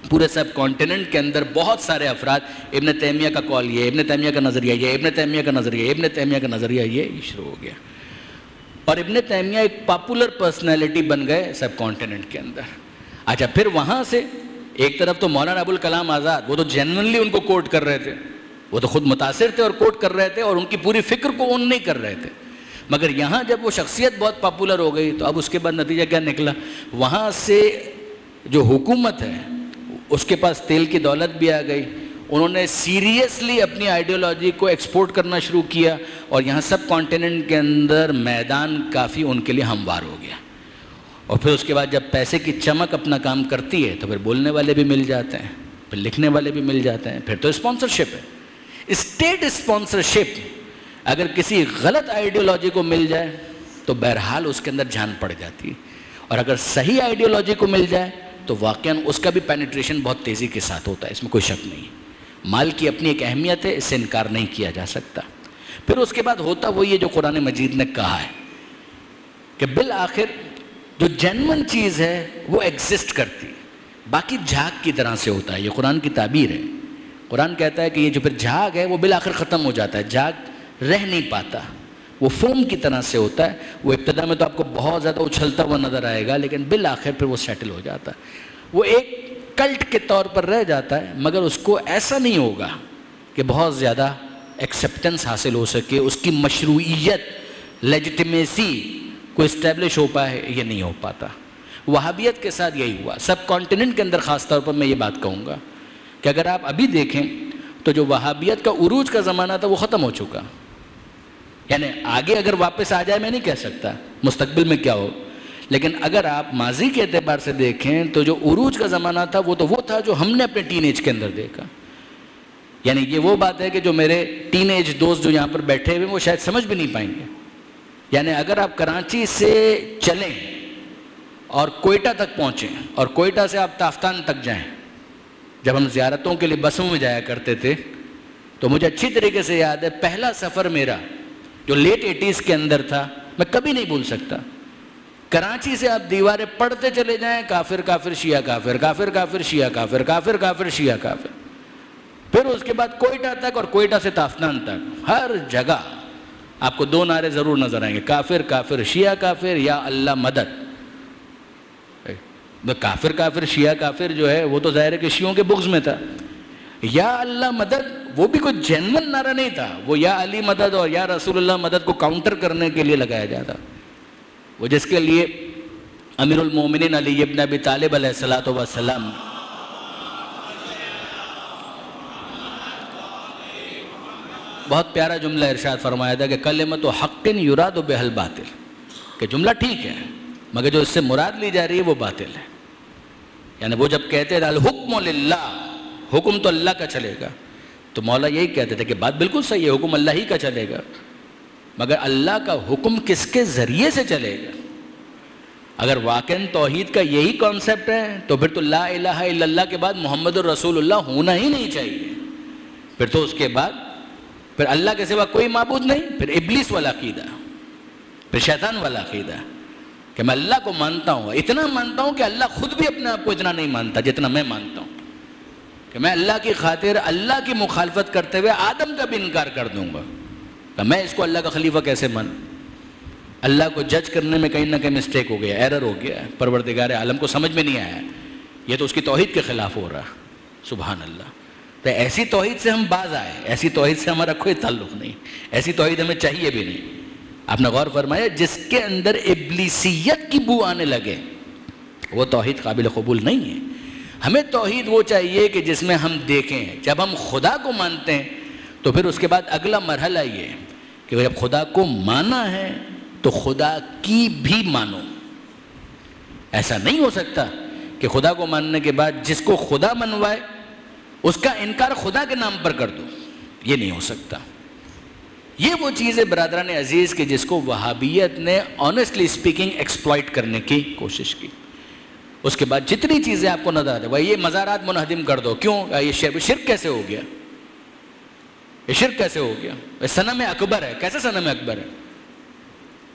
پورے سب کانٹیننٹ کے اندر بہت سارے افراد ابن تیمیہ کا قول یہ، ابن تیمیہ کا نظریہ یہ، ابن تیمیہ کا نظریہ، ابن تیمیہ کا نظریہ یہ شروع ہو گیا. اور ابن تیمیہ ایک پاپولر پرسنالٹی بن گئے سب کانٹیننٹ کے اندر. اچھا پھر وہاں سے ایک طرف تو مولانا ابو الکلام آزاد وہ تو جنرلی ان کو کوٹ کر رہے تھے، وہ تو خود متاثر تھے اور کوٹ کر رہے تھے اور ان کی پوری فکر کو اون نہیں کر رہے تھے. مگر یہاں جب وہ شخصیت بہت پاپولر ہو گئی تو اب اس کے بعد نتیجہ کیا نکلا؟ وہاں سے جو حکومت ہے اس کے پاس تیل کی دولت بھی آ گئی، انہوں نے سیریسلی اپنی آئیڈیالوجی کو ایکسپورٹ کرنا شروع کیا اور یہاں سب کانٹیننٹ کے اندر میدان کافی ان کے لیے ہموار ہو گیا. اور پھر اس کے بعد جب پیسے کی چمک اپنا کام کرتی ہے تو پھر بولنے والے بھی مل جاتے ہیں, پھر لکھنے والے بھی مل جاتے ہیں, پھر تو اسپانسرشپ ہے. اسٹیٹ اسپانسرشپ اگر کسی غلط آئیڈیالوجی کو مل جائے تو بہرحال اس کے اندر جان پڑ جاتی ہے, اور اگر صحیح آئیڈیالوجی کو مل جائے تو واقعاً اس کا بھی پینیٹریشن بہت تیزی کے ساتھ ہوتا ہے, اس میں کوئی شک نہیں. مال کی اپنی ایک اہمیت ہے, اس سے انکار نہیں کیا جا سکتا. پھر اس کے بعد ہوتا وہ یہ جو قرآن مجید نے کہا ہے کہ بالآخر جو جینون چیز ہے وہ ایگزسٹ کرتی, باقی جھاگ کی طرح سے ہوتا ہے. یہ قرآن کی تعبیر ہے. قرآن کہتا ہے کہ یہ جو پھر جھاگ ہے وہ بالآخر ختم ہو جاتا ہے, جھاگ رہ نہیں پاتا, وہ فوم کی طرح سے ہوتا ہے. وہ ابتدا میں تو آپ کو بہت زیادہ اچھلتا ہوا نظر آئے گا, لیکن بالآخر پھر وہ سیٹل ہو جاتا ہے. وہ ایک کلٹ کے طور پر رہ جاتا ہے, مگر اس کو ایسا نہیں ہوگا کہ بہت زیادہ ایکسیپٹنس حاصل ہو سکے, اس کی مشروعیت, لیجٹیمیسی کو اسٹیبلش ہو پائے, یہ نہیں ہو پاتا. وہابیت کے ساتھ یہی ہوا. سب کانٹیننٹ کے اندر خاص طور پر میں یہ بات کہوں گا کہ اگر آپ ابھی دیکھیں تو جو وہابیت کا عروج کا زمانہ تھا وہ ختم ہو چکا. یعنی آگے اگر واپس آ جائے میں نہیں کہہ سکتا مستقبل میں کیا ہو, لیکن اگر آپ ماضی کے اعتبار سے دیکھیں تو جو عروج کا زمانہ تھا وہ تو وہ تھا جو ہم نے اپنے ٹین ایج کے اندر دیکھا. یعنی یہ وہ بات ہے کہ جو میرے ٹین ایج دوست جو یہاں پر بیٹھے ہوئے وہ شاید سمجھ بھی نہیں پائیں گے. یعنی اگر آپ کراچی سے چلیں اور کوئٹہ تک پہنچیں اور کوئٹہ سے آپ تافتان تک جائیں, جب ہم زیارتوں کے لیے بسوں میں جایا کرتے تھے تو مجھے اچھی طریقے سے یاد ہے پہلا سفر میرا جو لیٹ 80s کے اندر تھا میں کبھی نہیں بھول سکتا. کراچی سے آپ دیواریں پڑھتے چلے جائیں, کافر کافر شیعہ کافر, کافر کافر شیعہ کافر, کافر کافر شیعہ کافر. پھر اس کے بعد کوئٹہ تک اور کوئٹہ سے تافتان تک ہر جگہ آپ کو دو نعرے ضرور نظر آئیں گے, کافر کافر شیعہ کافر, یا اللہ مدد. کافر کافر شیعہ کافر جو ہے وہ تو ظاہر ہے کہ شیعوں کے بغض میں تھا. یا اللہ مدد وہ بھی کوئی جینون نعرہ نہیں تھا, وہ یا علی مدد اور یا رسول اللہ مدد کو کاؤنٹر کرنے کے لیے لگایا جاتا. وہ جس کے لیے امیر المومنین علی ابن ابی طالب علیہ الصلوۃ والسلام بہت پیارا جملہ ارشاد فرمایا تھا کہ کلمۃ حق یراد بها الباطل, کہ جملہ ٹھیک ہے مگر جو اس سے مراد لی جا رہی ہے وہ باطل ہے. یعنی وہ جب کہتے تھے الحکم للہ, حکم تو اللہ کا چلے گا, تو مولا یہی کہتے تھے کہ بات بالکل صحیح ہے, حکم اللہ ہی کا چلے گا, مگر اللہ کا حکم کس کے ذریعے سے چلے گا. اگر واقعاً توحید کا یہی کانسیپٹ ہے تو پھر تو لا الہ الا اللہ کے بعد محمد الرسول اللہ ہونا ہی نہیں چاہیے. پھر تو اس کے بعد پھر اللہ کے سوا کوئی معبود نہیں, پھر ابلیس والا عقیدہ, پھر شیطان والا عقیدہ کہ میں اللہ کو مانتا ہوں, اتنا مانتا ہوں کہ اللہ خود بھی اپنے آپ کو اتنا نہیں مانتا جتنا میں مانتا ہوں, کہ میں اللہ کی خاطر اللہ کی مخالفت کرتے ہوئے آدم کا بھی انکار کر دوں گا. کہ میں اس کو اللہ کا خلیفہ کیسے مان. اللہ کو جج کرنے میں کہیں نہ کہیں مسٹیک ہو گیا, ایرر ہو گیا, پروردگار عالم کو سمجھ میں نہیں آیا, یہ تو اس کی توحید کے خلاف ہو رہا. سبحان اللہ. تو ایسی توحید سے ہم باز آئے, ایسی توحید سے ہمارا کوئی تعلق نہیں, ایسی توحید ہمیں چاہیے بھی نہیں. آپ نے غور فرمایا جس کے اندر ابلیسیت کی بو آنے لگے وہ توحید قابل قبول نہیں ہے. ہمیں توحید وہ چاہیے کہ جس میں ہم دیکھیں جب ہم خدا کو مانتے ہیں تو پھر اس کے بعد اگلا مرحلہ یہ ہے کہ جب خدا کو مانا ہے تو خدا کی بھی مانو. ایسا نہیں ہو سکتا کہ خدا کو ماننے کے بعد جس کو خدا منوائے اس کا انکار خدا کے نام پر کر دو, یہ نہیں ہو سکتا. یہ وہ چیز ہے برادران عزیز کہ جس کو وہابیت نے آنیسٹلی اسپیکنگ ایکسپلائٹ کرنے کی کوشش کی. اس کے بعد جتنی چیزیں آپ کو نظر آتے ہیں, یہ مزارات منہدم کر دو, کیوں, یہ شرک کیسے ہو گیا, یہ شرک کیسے ہو گیا, یہ صنم اکبر ہے, کیسے صنم اکبر ہے,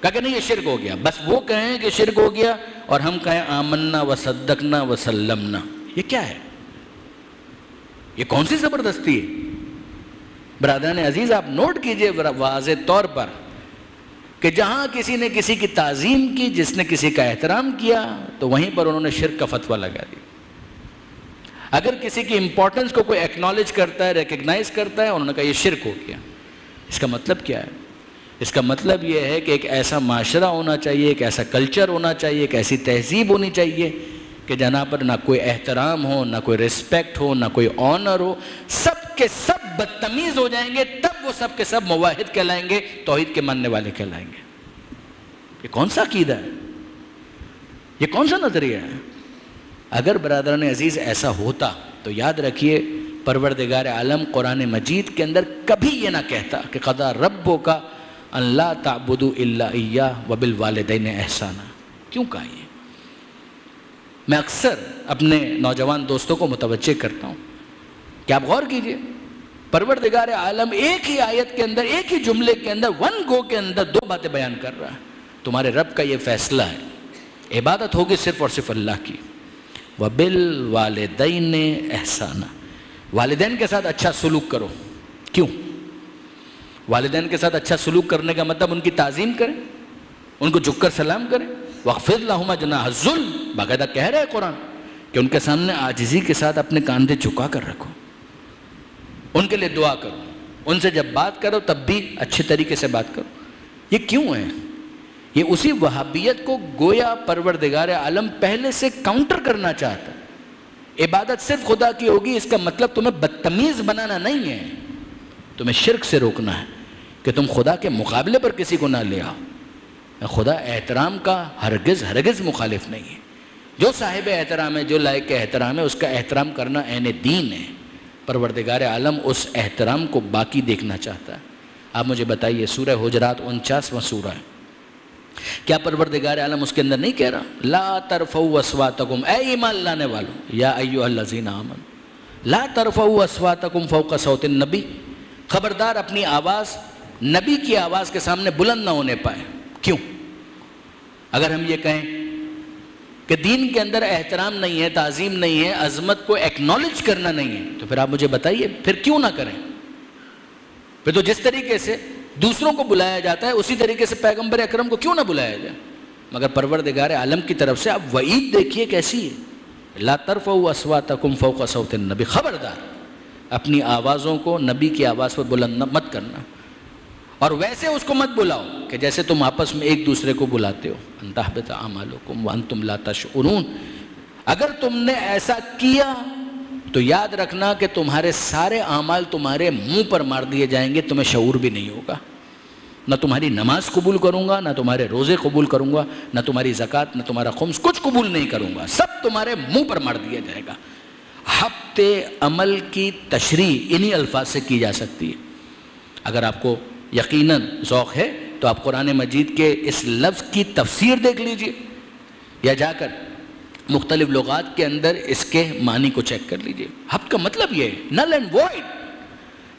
کہا کہ نہیں یہ شرک ہو گیا. بس وہ کہیں کہ شرک ہو گیا اور ہم کہیں آمنا وصدقنا وسلمنا. یہ کیا ہے, یہ کون سی زبردستی ہے. برادران عزیز آپ نوٹ کیجئے واضح طور پر کہ جہاں کسی نے کسی کی تعظیم کی, جس نے کسی کا احترام کیا, تو وہیں پر انہوں نے شرک کا فتویٰ لگا دیا. اگر کسی کی امپورٹنس کو کوئی ایکنالج کرتا ہے, ریکگنائز کرتا ہے, انہوں نے کہا یہ شرک ہو گیا. اس کا مطلب کیا ہے؟ اس کا مطلب یہ ہے کہ ایک ایسا معاشرہ ہونا چاہیے, ایک ایسا کلچر ہونا چاہیے, ایک ایسی تہذیب ہونی چاہیے کہ جہاں پر نہ کوئی احترام ہو, نہ کوئی رسپیکٹ ہو, نہ کوئی آنر ہو, سب کے سب بدتمیز ہو جائیں گے، تب وہ سب کے سب موحد کہلائیں گے، توحید کے ماننے والے کہلائیں گے۔ یہ کون سا عقیدہ ہے؟ یہ کون سا نظریہ ہے؟ اگر برادران عزیز ایسا ہوتا تو یاد رکھیے پروردگار عالم قرآن مجید کے اندر کبھی یہ نہ کہتا کہ قضا ربک ان لا تعبدوا الا ایاہ وبالوالدین احسانا۔ کیوں کہا یہ؟ میں اکثر اپنے نوجوان دوستوں کو متوجہ کرتا ہوں کہ آپ غور کیجئے، پروردگار عالم ایک ہی آیت کے اندر، ایک ہی جملے کے اندر، ون گو کے اندر دو باتیں بیان کر رہا ہے۔ تمہارے رب کا یہ فیصلہ ہے، عبادت ہوگی صرف اور صرف اللہ کی، وبالوالدین احسانا، والدین کے ساتھ اچھا سلوک کرو۔ کیوں؟ والدین کے ساتھ اچھا سلوک کرنے کا مطلب ان کی تعظیم کریں، ان کو جھک کر سلام کریں، وَاخْفِضْ لَهُمَا جَنَاحَ الذُّلِّ، باقاعدہ کہہ رہے قرآن کہ ان کے سامنے عاجزی کے ساتھ اپنے کاندھے جھکا کر رکھو، ان کے لیے دعا کرو، ان سے جب بات کرو تب بھی اچھے طریقے سے بات کرو۔ یہ کیوں ہے؟ یہ اسی وہابیت کو گویا پروردگار عالم پہلے سے کاؤنٹر کرنا چاہتا ہے۔ عبادت صرف خدا کی ہوگی، اس کا مطلب تمہیں بدتمیز بنانا نہیں ہے، تمہیں شرک سے روکنا ہے کہ تم خدا کے مقابلے پر کسی کو نہ لے آؤ۔ خدا احترام کا ہرگز مخالف نہیں ہے۔ جو صاحب احترام ہے، جو لائق احترام ہے، اس کا احترام کرنا عین دین ہے۔ پروردگار عالم اس احترام کو باقی دیکھنا چاہتا ہے۔ آپ مجھے بتائیے، سورہ حجرات 49واں سورہ ہے، کیا پروردگار عالم اس کے اندر نہیں کہہ رہا لا ترفعوا اصواتکم، اے ایمان لانے والوں، یا ایھا الذین آمنوا لا ترفعوا اصواتکم فوق صوت النبی، خبردار اپنی آواز نبی کی آواز کے سامنے بلند نہ ہونے پائے۔ کیوں؟ اگر ہم یہ کہیں کہ دین کے اندر احترام نہیں ہے، تعظیم نہیں ہے، عظمت کو ایکنالج کرنا نہیں ہے، تو پھر آپ مجھے بتائیے پھر کیوں نہ کریں؟ پھر تو جس طریقے سے دوسروں کو بلایا جاتا ہے اسی طریقے سے پیغمبر اکرم کو کیوں نہ بلایا جائے؟ مگر پروردگار عالم کی طرف سے آپ وعید دیکھیے کیسی ہے، لا ترفعوا اصواتکم فوق صوت النبی، خبردار اپنی آوازوں کو نبی کی آواز پر بلند مت کرنا، اور ویسے اس کو مت بلاؤ کہ جیسے تم آپس میں ایک دوسرے کو بلاتے ہو، ان تحبط اعمالکم وانتم لا تشعرون۔ اگر تم نے ایسا کیا تو یاد رکھنا کہ تمہارے سارے اعمال تمہارے منہ پر مار دیے جائیں گے، تمہیں شعور بھی نہیں ہوگا۔ نہ تمہاری نماز قبول کروں گا، نہ تمہارے روزے قبول کروں گا، نہ تمہاری زکوٰۃ، نہ تمہارا خمس، کچھ قبول نہیں کروں گا، سب تمہارے منہ پر مار دیا جائے گا۔ حبط عمل کی تشریح انہی الفاظ سے کی جا سکتی ہے۔ اگر آپ کو یقیناً ذوق ہے تو آپ قرآن مجید کے اس لفظ کی تفسیر دیکھ لیجئے، یا جا کر مختلف لغات کے اندر اس کے معنی کو چیک کر لیجئے۔ حبط کا مطلب یہ ہے نل اینڈ وائڈ،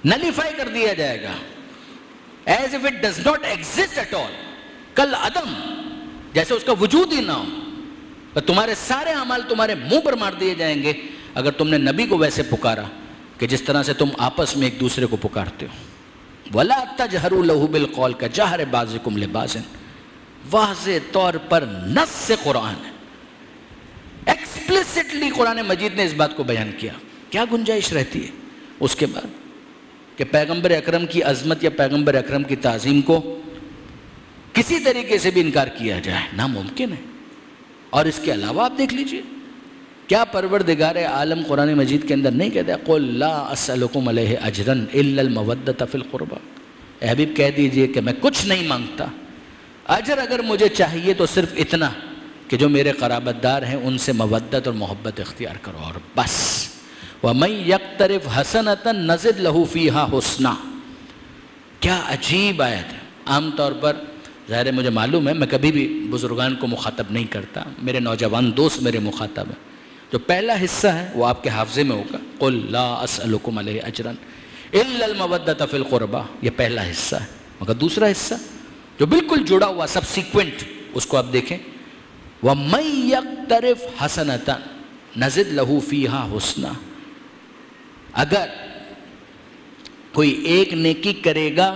نلیفائی کر دیا جائے گا، as if it does not exist at all، کل عدم، جیسے اس کا وجود ہی نہ ہو۔ تمہارے سارے اعمال تمہارے منہ پر مار دیے جائیں گے اگر تم نے نبی کو ویسے پکارا کہ جس طرح سے تم آپس میں ایک دوسرے کو پکارتے ہو۔ وَلَا تَجْهَرُوا لَهُ بِالْقَوْلِ كَجَهْرِ بَعْضِكُمْ لِبَعْضٍ، واضح طور پر نص سے قرآن ہے، ایکسپلیسٹلی قرآن مجید نے اس بات کو بیان کیا۔ کیا گنجائش رہتی ہے اس کے بعد کہ پیغمبر اکرم کی عظمت یا پیغمبر اکرم کی تعظیم کو کسی طریقے سے بھی انکار کیا جائے؟ ناممکن ہے۔ اور اس کے علاوہ آپ دیکھ لیجئے، کیا پروردگار عالم قرآن مجید کے اندر نہیں کہتا قُلْ لَا أَسْأَلُكُمْ عَلَيْهِ أَجْرًا إِلَّا الْمَوَدَّةَ فِي الْقُرْبَى، اے حبیب کہہ دیجئے کہ میں کچھ نہیں مانگتا، اجر اگر مجھے چاہیے تو صرف اتنا کہ جو میرے قرابت دار ہیں ان سے مودت اور محبت اختیار کرو، اور بس۔ وَمَنْ يَقْتَرِفْ حَسَنَةً نَزِدْ لَهُ فِيهَا حُسْنًا۔ کیا عجیب آیت ہے۔ عام طور پر ظاہر ہے مجھے معلوم ہے میں کبھی بھی بزرگان کو مخاطب نہیں کرتا، میرے نوجوان دوست میرے مخاطب ہیں۔ جو پہلا حصہ ہے وہ آپ کے حافظے میں ہوگا، قُلْ لَا أَسْأَلُكُمْ عَلَيْهِ أَجْرًا إِلَّا الْمَوَدَّةَ فِي الْقُرْبَى، یہ پہلا حصہ ہے۔ مگر دوسرا حصہ جو بالکل جڑا ہوا سب سیکوینٹ، اس کو آپ دیکھیں، وَمَنْ يَقْتَرِفْ حَسَنَةً نَزِدْ لَهُ فِيهَا حُسْنًا، اگر کوئی ایک نیکی کرے گا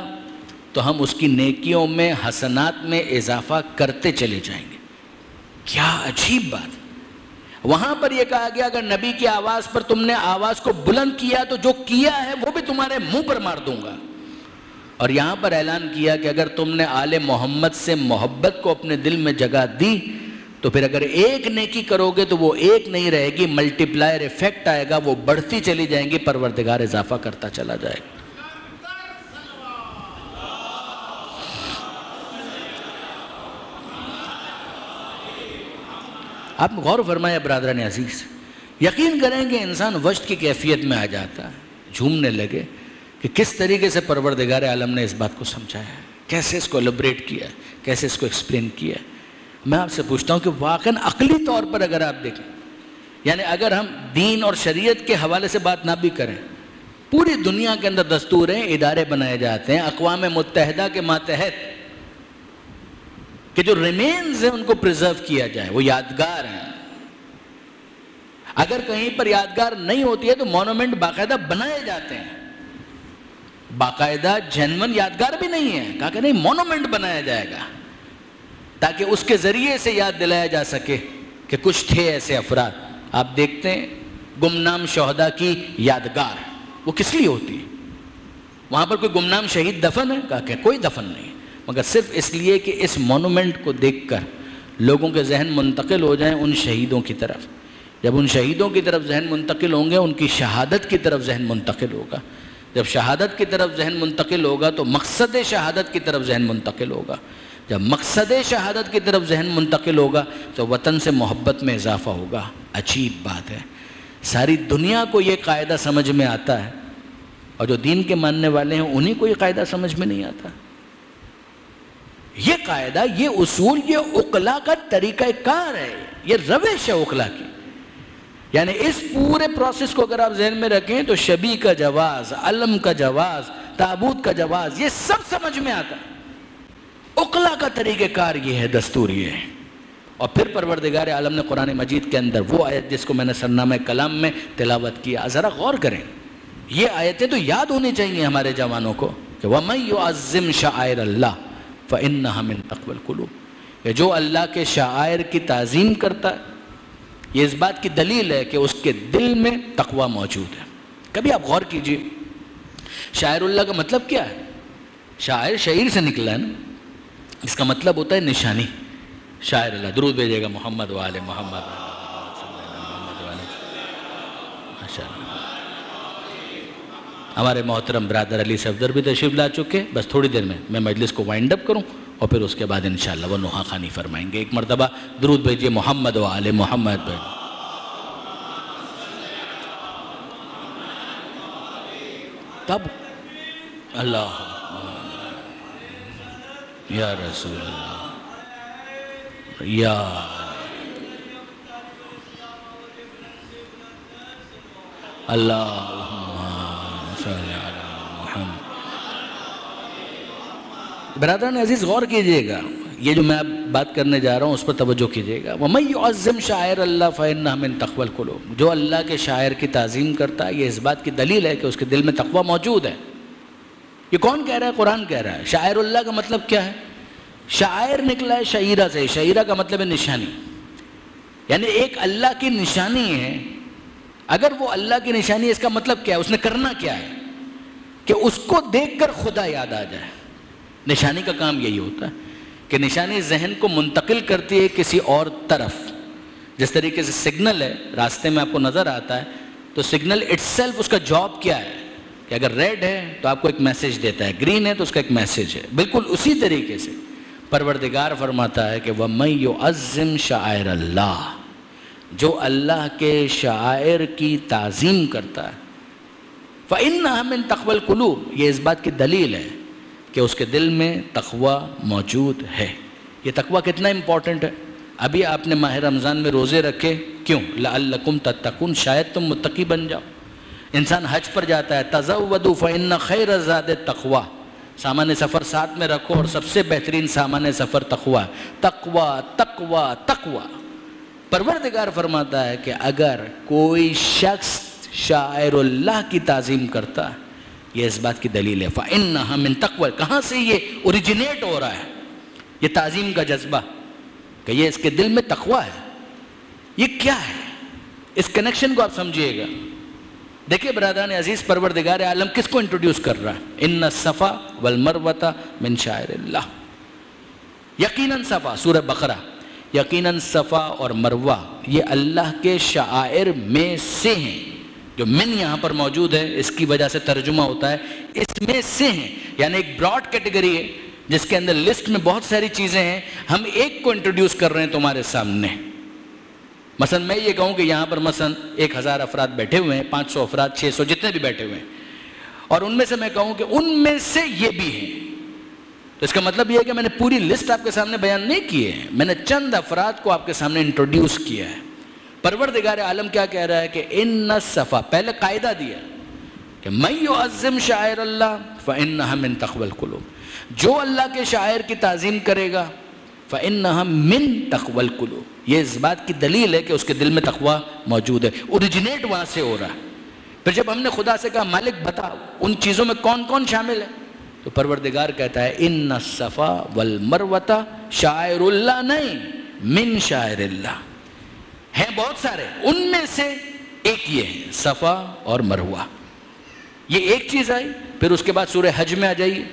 تو ہم اس کی نیکیوں میں حسنات میں اضافہ کرتے چلے جائیں گے۔ کیا عجیب بات ہے۔ وہاں پر یہ کہا گیا اگر نبی کی آواز پر تم نے آواز کو بلند کیا تو جو کیا ہے وہ بھی تمہارے منہ پر مار دوں گا، اور یہاں پر اعلان کیا کہ اگر تم نے آل محمد سے محبت کو اپنے دل میں جگہ دی تو پھر اگر ایک نیکی کرو گے تو وہ ایک نہیں رہے گی، ملٹیپلائر ایفیکٹ آئے گا، وہ بڑھتی چلی جائیں گی، پروردگار اضافہ کرتا چلا جائے گا۔ آپ غور فرمائے برادران عزیز، یقین کریں کہ انسان وجد کی کیفیت میں آ جاتا ہے، جھومنے لگے کہ کس طریقے سے پروردگار عالم نے اس بات کو سمجھایا ہے، کیسے اس کو ایلیبریٹ کیا ہے، کیسے اس کو ایکسپلین کیا ہے۔ میں آپ سے پوچھتا ہوں کہ واقعاً عقلی طور پر اگر آپ دیکھیں، یعنی اگر ہم دین اور شریعت کے حوالے سے بات نہ بھی کریں، پوری دنیا کے اندر دستور ہیں، ادارے بنائے جاتے ہیں اقوام متحدہ کے ماتحت کہ جو ریمینز ہیں ان کو پریزرو کیا جائے، وہ یادگار ہیں۔ اگر کہیں پر یادگار نہیں ہوتی ہے تو مونومنٹ باقاعدہ بنائے جاتے ہیں، باقاعدہ جینون یادگار بھی نہیں ہے، کہا کہ نہیں مونومنٹ بنایا جائے گا تاکہ اس کے ذریعے سے یاد دلایا جا سکے کہ کچھ تھے ایسے افراد۔ آپ دیکھتے ہیں گمنام شہداء کی یادگار، وہ کس لیے ہوتی ہے؟ وہاں پر کوئی گمنام شہید دفن ہے؟ کہا کہ کوئی دفن نہیں، مگر صرف اس لیے کہ اس مونومنٹ کو دیکھ کر لوگوں کے ذہن منتقل ہو جائیں ان شہیدوں کی طرف۔ جب ان شہیدوں کی طرف ذہن منتقل ہوں گے، ان کی شہادت کی طرف ذہن منتقل ہوگا۔ جب شہادت کی طرف ذہن منتقل ہوگا تو مقصد شہادت کی طرف ذہن منتقل ہوگا۔ جب مقصد شہادت کی طرف ذہن منتقل ہوگا تو وطن سے محبت میں اضافہ ہوگا۔ عجیب بات ہے، ساری دنیا کو یہ قاعدہ سمجھ میں آتا ہے اور جو دین کے ماننے والے ہیں انہیں کو یہ قاعدہ سمجھ میں نہیں آتا۔ یہ قاعدہ، یہ اصول، یہ عقلاء کا طریقہ کار ہے، یہ روش ہے عقلاء کی۔ یعنی اس پورے پروسیس کو اگر آپ ذہن میں رکھیں تو شبیہ کا جواز، علم کا جواز، تابوت کا جواز، یہ سب سمجھ میں آتا ہے۔ عقلاء کا طریقہ کار یہ ہے، دستور یہ ہے۔ اور پھر پروردگار عالم نے قرآن مجید کے اندر وہ آیت جس کو میں نے سرنامہ کلام میں تلاوت کیا، ذرا غور کریں، یہ آیتیں تو یاد ہونی چاہیے ہمارے جوانوں کو کہ وَمَن يُعَظِّمْ شَعَائِرَ اللَّهِ فَإِنَّهَا مِن تَقْوَى الْقُلُوبِ، کہ جو اللہ کے شعائر کی تعظیم کرتا ہے یہ اس بات کی دلیل ہے کہ اس کے دل میں تقوی موجود ہے۔ کبھی آپ غور کیجئے، شاعر اللہ کا مطلب کیا ہے؟ شاعر شعیر سے نکلا ہے نا، اس کا مطلب ہوتا ہے نشانی۔ شاعر اللہ، درود بھیجے گا محمد و آل محمد۔ ہمارے محترم برادر علی صفدر بھی تشریف لا چکے، بس تھوڑی دیر میں مجلس کو وائنڈ اپ کروں اور پھر اس کے بعد انشاءاللہ وہ نوحہ خوانی فرمائیں گے۔ ایک مرتبہ درود بھیجیے محمد و آل محمد۔ تب اللہ یا رسول اللہ یا اللہم صلی علی محمد۔ برادران عزیز غور کیجئے گا، یہ جو میں اب بات کرنے جا رہا ہوں اس پر توجہ کیجئے گا۔ وَمَن يُعَظِّمْ شَعَائِرَ اللَّهِ فَإِنَّهَا مِن تَقْوَى الْقُلُوبِ، جو اللہ کے شاعر کی تعظیم کرتا ہے یہ اس بات کی دلیل ہے کہ اس کے دل میں تقوی موجود ہے۔ یہ کون کہہ رہا ہے؟ قرآن کہہ رہا ہے۔ شاعر اللہ کا مطلب کیا ہے؟ شاعر نکلا ہے شعیرہ سے، شعیرہ کا مطلب ہے نشانی، یعنی ایک اللہ کی نشانی ہے۔ اگر وہ اللہ کی نشانی ہے اس کا مطلب کیا ہے؟ اس نے کرنا کیا ہے کہ اس کو دیکھ کر خدا یاد آ جائے۔ نشانی کا کام یہی ہوتا ہے کہ نشانی ذہن کو منتقل کرتی ہے کسی اور طرف۔ جس طریقے سے سگنل ہے، راستے میں آپ کو نظر آتا ہے تو سگنل اٹ سیلف اس کا جاب کیا ہے کہ اگر ریڈ ہے تو آپ کو ایک میسج دیتا ہے، گرین ہے تو اس کا ایک میسج ہے۔ بالکل اسی طریقے سے پروردگار فرماتا ہے کہ وَمَن يُعَظِّمْ شَعَائِرَ اللَّهِ، جو اللہ کے شعائر کی تعظیم کرتا ہے، فَإِنَّهَا مِن تَقْوَى الْقُلُوبِ، یہ اس بات کی دلیل ہے کہ اس کے دل میں تقوی موجود ہے۔ یہ تقوی کتنا امپورٹنٹ ہے؟ ابھی آپ نے ماہ رمضان میں روزے رکھے، کیوں؟ لَعَلَّكُمْ تَتَّقُونَ، شاید تم متقی بن جاؤ۔ انسان حج پر جاتا ہے، تَزَوَّدُوا فَإِنَّ خَيْرَ الزَّادِ التَّقْوَىٰ، سامان سفر ساتھ میں رکھو اور سب سے بہترین سامان سفر تقوی، تقوی تقوی تقوی۔ پروردگار فرماتا ہے کہ اگر کوئی شخص شاعر اللہ کی تعظیم کرتا ہے یہ اس بات کی دلیل ہے فَإِنَّهَا مِن تَقْوَى، کہاں سے یہ اوریجنیٹ ہو رہا ہے یہ تعظیم کا جذبہ کہ یہ اس کے دل میں تقوی ہے۔ یہ کیا ہے؟ اس کنیکشن کو آپ سمجھیے گا۔ دیکھیں برادران عزیز، پروردگار عالم کس کو انٹروڈیوس کر رہا ہے؟ ان الصفا والمروۃ من شعائر اللہ، یقیناً صفا، سورہ بقرہ، یقیناً صفا اور مروہ یہ اللہ کے شعائر میں سے ہیں. جو من یہاں پر موجود ہے اس کی وجہ سے ترجمہ ہوتا ہے اس میں سے ہیں، یعنی ایک براڈ کیٹیگری ہے جس کے اندر لسٹ میں بہت ساری چیزیں ہیں. ہم ایک کو انٹروڈیوس کر رہے ہیں تمہارے سامنے. مثلا میں یہ کہوں کہ یہاں پر مثلا 1000 افراد بیٹھے ہوئے ہیں، 500 افراد، 600 جتنے بھی بیٹھے ہوئے ہیں، اور ان میں سے میں کہوں کہ ان میں سے یہ بھی ہیں، تو اس کا مطلب یہ ہے کہ میں نے پوری لسٹ آپ کے سامنے بیان نہیں کی ہے، میں نے چند افراد کو آپ کے سامنے انٹروڈیوس کیا ہے. پروردگار عالم کیا کہہ رہا ہے کہ ان الصفا، پہلے قاعدہ دیا کہ من یعظم شعائر اللہ فانھا من تقوی القلوب، جو اللہ کے شاعر کی تعظیم کرے گا فانھا من تقوی القلوب، یہ اس بات کی دلیل ہے کہ اس کے دل میں تقوی موجود ہے، اوریجنیٹ وہاں سے ہو رہا ہے. پھر جب ہم نے خدا سے کہا مالک بتا ان چیزوں میں کون کون شامل ہے، تو پروردگار کہتا ہے ان الصفا والمروۃ شعائر اللہ، نہیں من شعائر اللہ، ہیں بہت سارے، ان میں سے ایک یہ ہے صفا اور مروہ. یہ ایک چیز آئی. پھر اس کے بعد سورہ حج میں آ جائیے،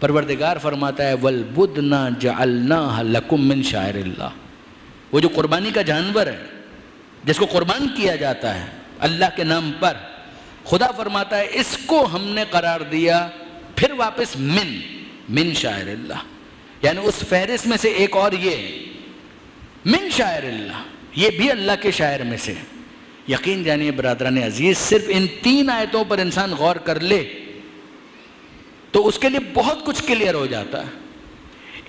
پروردگار فرماتا ہے وَالْبُدْنَ جَعَلْنَاهَا لَكُمْ مِنْ شَعَائِرِ اللَّهِ، وہ جو قربانی کا جانور ہے جس کو قربان کیا جاتا ہے اللہ کے نام پر، خدا فرماتا ہے اس کو ہم نے قرار دیا پھر واپس من شاعر اللہ، یعنی اس فہرست میں سے ایک اور یہ من شاعر اللہ، یہ بھی اللہ کے شاعر میں سے. یقین جانیے برادران عزیز، صرف ان 3 آیتوں پر انسان غور کر لے تو اس کے لیے بہت کچھ کلیئر ہو جاتا ہے.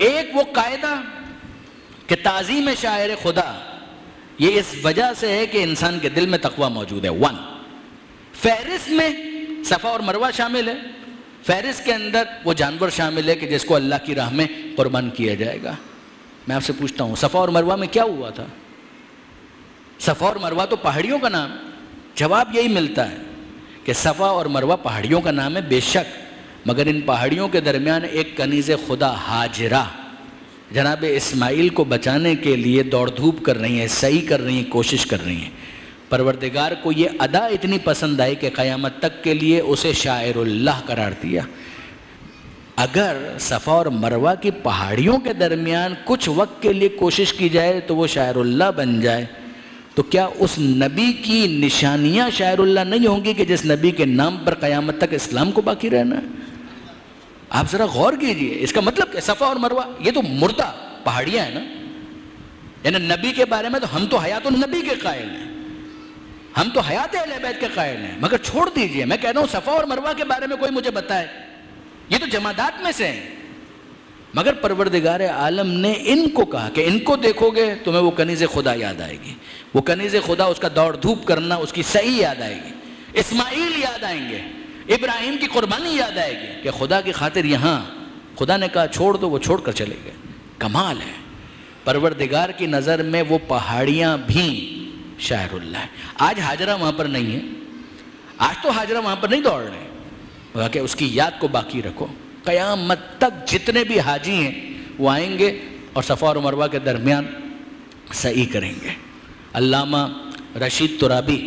ایک وہ قاعدہ کہ تعظیم شاعر خدا یہ اس وجہ سے ہے کہ انسان کے دل میں تقوی موجود ہے. 1 فہرست میں صفا اور مروہ شامل ہے، فہرست کے اندر وہ جانور شامل ہے کہ جس کو اللہ کی راہ میں قربان کیا جائے گا. میں آپ سے پوچھتا ہوں صفا اور مروہ میں کیا ہوا تھا؟ صفا اور مروہ تو پہاڑیوں کا نام. جواب یہی ملتا ہے کہ صفا اور مروہ پہاڑیوں کا نام ہے بے شک، مگر ان پہاڑیوں کے درمیان ایک کنیز خدا ہاجرہ جناب اسماعیل کو بچانے کے لیے دوڑ دھوپ کر رہی ہیں، سعی کر رہی ہیں، کوشش کر رہی ہیں. پروردگار کو یہ ادا اتنی پسند آئی کہ قیامت تک کے لیے اسے شاعر اللہ قرار دیا. اگر صفا اور مروہ کی پہاڑیوں کے درمیان کچھ وقت کے لیے کوشش کی جائے تو وہ شاعر اللہ بن جائے، تو کیا اس نبی کی نشانیاں شاعر اللہ نہیں ہوں گی کہ جس نبی کے نام پر قیامت تک اسلام کو باقی رہنا ہے؟ آپ ذرا غور کیجئے. اس کا مطلب کہ صفا اور مروہ یہ تو مردہ پہاڑیاں ہیں نا، یعنی نبی کے بارے میں تو ہم تو حیات النبی کے قائل ہیں، ہم تو حیات اہل بیت کے قائل ہیں، مگر چھوڑ دیجئے، میں کہہ رہا ہوں صفا اور مروہ کے بارے میں کوئی مجھے بتائے، یہ تو جمادات میں سے ہیں. مگر پروردگار عالم نے ان کو کہا کہ ان کو دیکھو گے تمہیں وہ کنیز خدا یاد آئے گی، وہ کنیز خدا، اس کا دوڑ دھوپ کرنا، اس کی سعی یاد آئے گی، اسماعیل یاد آئیں گے، ابراہیم کی قربانی یاد آئے گی کہ خدا کی خاطر یہاں خدا نے کہا چھوڑ دو، وہ چھوڑ کر چلے گئے. کمال ہے. پروردگار کی نظر میں وہ پہاڑیاں بھی شاعر اللہ ہے. آج ہاجرہ وہاں پر نہیں ہے، آج تو ہاجرہ وہاں پر نہیں دوڑ رہے، کہ اس کی یاد کو باقی رکھو. قیامت تک جتنے بھی حاجی ہیں وہ آئیں گے اور صفا اور مروہ کے درمیان سعی کریں گے. علامہ رشید ترابی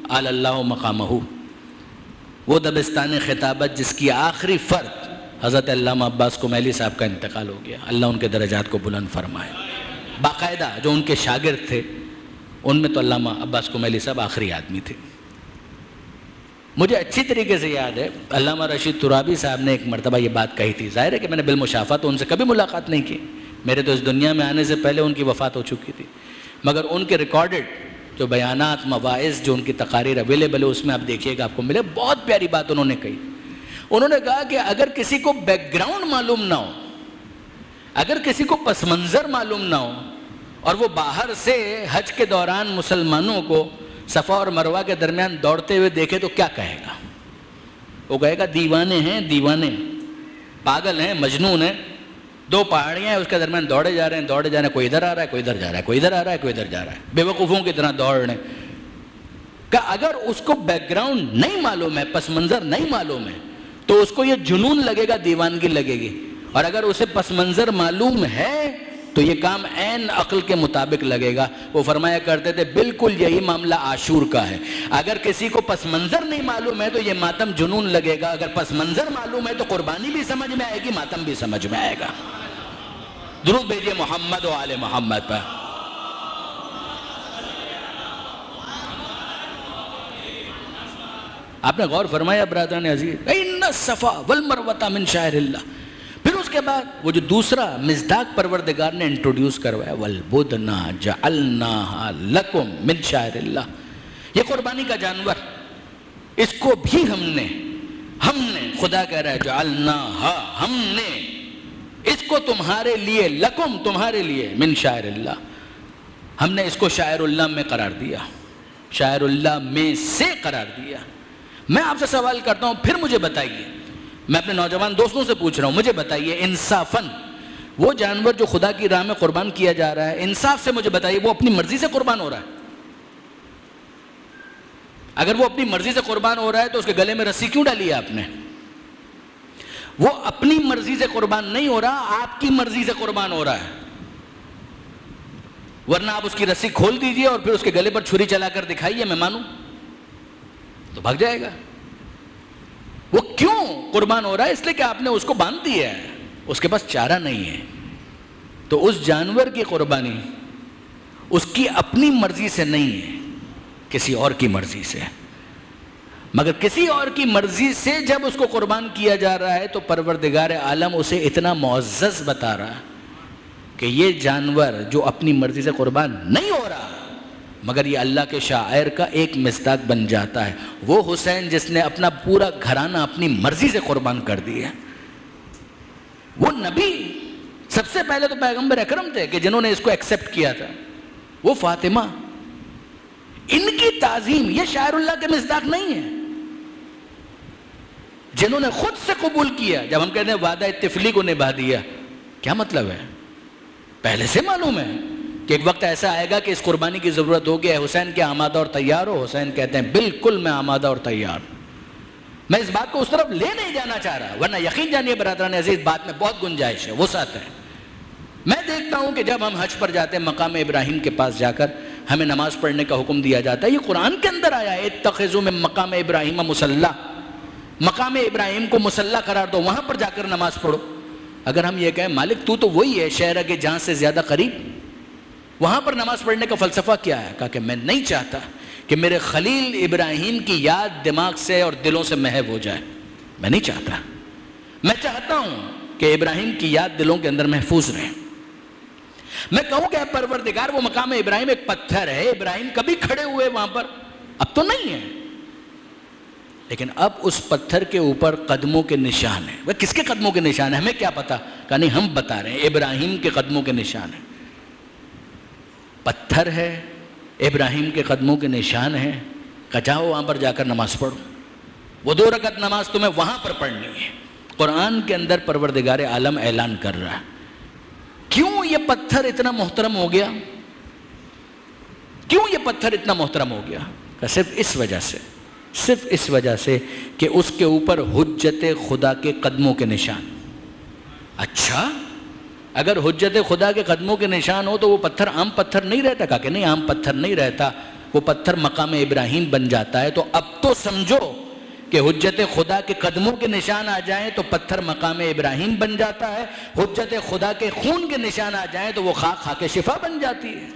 علی اللہ مقامہ، وہ دبستان خطابت جس کی آخری فرد حضرت علامہ عباس کمیلی صاحب کا انتقال ہو گیا، اللہ ان کے درجات کو بلند فرمائے. باقاعدہ جو ان کے شاگرد تھے ان میں تو علامہ عباس کمیلی صاحب آخری آدمی تھے. مجھے اچھی طریقے سے یاد ہے علامہ رشید ترابی صاحب نے ایک مرتبہ یہ بات کہی تھی. ظاہر ہے کہ میں نے بالمشافہ تو ان سے کبھی ملاقات نہیں کی، میرے تو اس دنیا میں آنے سے پہلے ان کی وفات ہو چکی تھی، مگر ان کے ریکارڈڈ جو بیانات، مواعظ، جو ان کی تقاریر اویلیبل ہے اس میں آپ دیکھیے گا آپ کو ملے. بہت پیاری بات انہوں نے کہی. انہوں نے کہا کہ اگر کسی کو بیک گراؤنڈ معلوم نہ ہو، اگر کسی کو پس منظر معلوم نہ ہو، اور وہ باہر سے حج کے دوران مسلمانوں کو صفا اور مروہ کے درمیان دوڑتے ہوئے دیکھے تو کیا کہے گا؟ وہ کہے گا دیوانے ہیں، دیوانے، پاگل ہیں، مجنون ہیں. 2 پہاڑیاں ہیں اس کے درمیان دوڑے جا رہے ہیں، دوڑے جا رہے ہیں، کوئی ادھر آ رہا ہے، کوئی ادھر جا رہا ہے، کوئی ادھر آ رہا ہے، کوئی ادھر جا رہا ہے، بے وقوفوں کی طرح دوڑ رہے ہیں. کہ اگر اس کو بیک گراؤنڈ نہیں معلوم ہے، پس منظر نہیں معلوم ہے، تو اس کو یہ جنون لگے گا، دیوانگی لگے گی. اور اگر اسے پس منظر معلوم ہے تو یہ کام عین عقل کے مطابق لگے گا. وہ فرمایا کرتے تھے بالکل یہی معاملہ عاشور کا ہے. اگر کسی کو پس منظر نہیں معلوم ہے تو یہ ماتم جنون لگے گا، اگر پس منظر معلوم ہے تو قربانی بھی سمجھ میں آئے گی، ماتم بھی سمجھ میں آئے گا. درود بھیجئے محمد و آل محمد پر. آپ نے غور فرمایا برادران عزیز، ان الصفا والمروۃ من شعائر اللہ. پھر اس کے بعد وہ جو دوسرا مصداق پروردگار نے انٹروڈیوس کروایا، والبدن جعلناها لکم من شعائر اللہ. یہ قربانی کا جانور، اس کو بھی ہم نے خدا کہہ رہا ہے جعلناها، ہم نے اس کو تمہارے لیے، لکم تمہارے لیے، من شعائر اللہ، ہم نے اس کو شاعر اللہ میں قرار دیا، شاعر اللہ میں سے قرار دیا. میں آپ سے سوال کرتا ہوں، پھر مجھے بتائیے، میں اپنے نوجوان دوستوں سے پوچھ رہا ہوں، مجھے بتائیے انصافاً وہ جانور جو خدا کی راہ میں قربان کیا جا رہا ہے، انصاف سے مجھے بتائیے وہ اپنی مرضی سے قربان ہو رہا ہے؟ اگر وہ اپنی مرضی سے قربان ہو رہا ہے تو اس کے گلے میں رسی کیوں ڈالی ہے آپ نے؟ وہ اپنی مرضی سے قربان نہیں ہو رہا، آپ کی مرضی سے قربان ہو رہا ہے. ورنہ آپ اس کی رسی کھول دیجئے اور پھر اس کے گلے پر چھری چلا کر دکھائیے میں مانوں تو بھاگ جائے گا. وہ کیوں قربان ہو رہا ہے؟ اس لیے کہ آپ نے اس کو باندھ دیا ہے، اس کے پاس چارہ نہیں ہے. تو اس جانور کی قربانی اس کی اپنی مرضی سے نہیں ہے، کسی اور کی مرضی سے. مگر کسی اور کی مرضی سے جب اس کو قربان کیا جا رہا ہے تو پروردگار عالم اسے اتنا معزز بتا رہا ہے کہ یہ جانور جو اپنی مرضی سے قربان نہیں ہو رہا مگر یہ اللہ کے شاعر کا ایک مصداق بن جاتا ہے، وہ حسین جس نے اپنا پورا گھرانہ اپنی مرضی سے قربان کر دیا. وہ نبی سب سے پہلے تو پیغمبر اکرم تھے کہ جنہوں نے اس کو ایکسپٹ کیا تھا، وہ فاطمہ. ان کی تعظیم یہ شاعر اللہ کے مصداق نہیں ہے، جنہوں نے خود سے قبول کیا. جب ہم کہتے ہیں وعدہ طفلی کو نبھا دیا، کیا مطلب ہے؟ پہلے سے معلوم ہے کہ ایک وقت ایسا آئے گا کہ اس قربانی کی ضرورت ہوگی. اے حسین کیا آمادہ اور تیار ہو؟ حسین کہتے ہیں بالکل میں آمادہ اور تیار. میں اس بات کو اس طرف لے نہیں جانا چاہ رہا، ورنہ یقین جانیے برادران عزیز بات میں بہت گنجائش ہے، وسعت ہے. میں دیکھتا ہوں کہ جب ہم حج پر جاتے ہیں مقام ابراہیم کے پاس جا کر ہمیں نماز پڑھنے کا حکم دیا جاتا ہے. یہ قرآن کے اندر آیا ہے، اتخذوا من مقام ابراہیم مصلی، مقام ابراہیم کو مصلی قرار دو، وہاں پر جا کر نماز پڑھو. اگر ہم یہ کہیں مالک تو وہی ہے شہر کے جہاں سے زیادہ قریب، وہاں پر نماز پڑھنے کا فلسفہ کیا ہے؟ کہا کہ میں نہیں چاہتا کہ میرے خلیل ابراہیم کی یاد دماغ سے اور دلوں سے محو ہو جائے. میں نہیں چاہتا، میں چاہتا ہوں کہ ابراہیم کی یاد دلوں کے اندر محفوظ رہے. میں کہوں کہ پروردگار وہ مقام ابراہیم ایک پتھر ہے، ابراہیم کبھی کھڑے ہوئے وہاں پر، اب تو نہیں ہے، لیکن اب اس پتھر کے اوپر قدموں کے نشان ہیں. وہ کس کے قدموں کے نشان ہیں؟ ہمیں کیا پتا؟ کہ نہیں، ہم بتا رہے ہیں ابراہیم کے قدموں کے نشان ہیں. پتھر ہے، ابراہیم کے قدموں کے نشان ہیں. کہ جاؤ وہاں پر جا کر نماز پڑھو. وہ 2 رکعت نماز تمہیں وہاں پر پڑھنی ہے. قرآن کے اندر پروردگار عالم اعلان کر رہا ہے. کیوں یہ پتھر اتنا محترم ہو گیا؟ کیوں یہ پتھر اتنا محترم ہو گیا؟ کہ صرف اس وجہ سے کہ اس کے اوپر حجت خدا کے قدموں کے نشان. اچھا، اگر حجت خدا کے قدموں کے نشان ہو تو وہ پتھر عام پتھر نہیں رہتا؟ کہا کہ نہیں، عام پتھر نہیں رہتا، وہ پتھر مقام ابراہیم بن جاتا ہے. تو اب تو سمجھو کہ حجت خدا کے قدموں کے نشان آ جائیں تو پتھر مقام ابراہیم بن جاتا ہے، حجت خدا کے خون کے نشان آ جائیں تو وہ خاک خاک شفا بن جاتی ہے.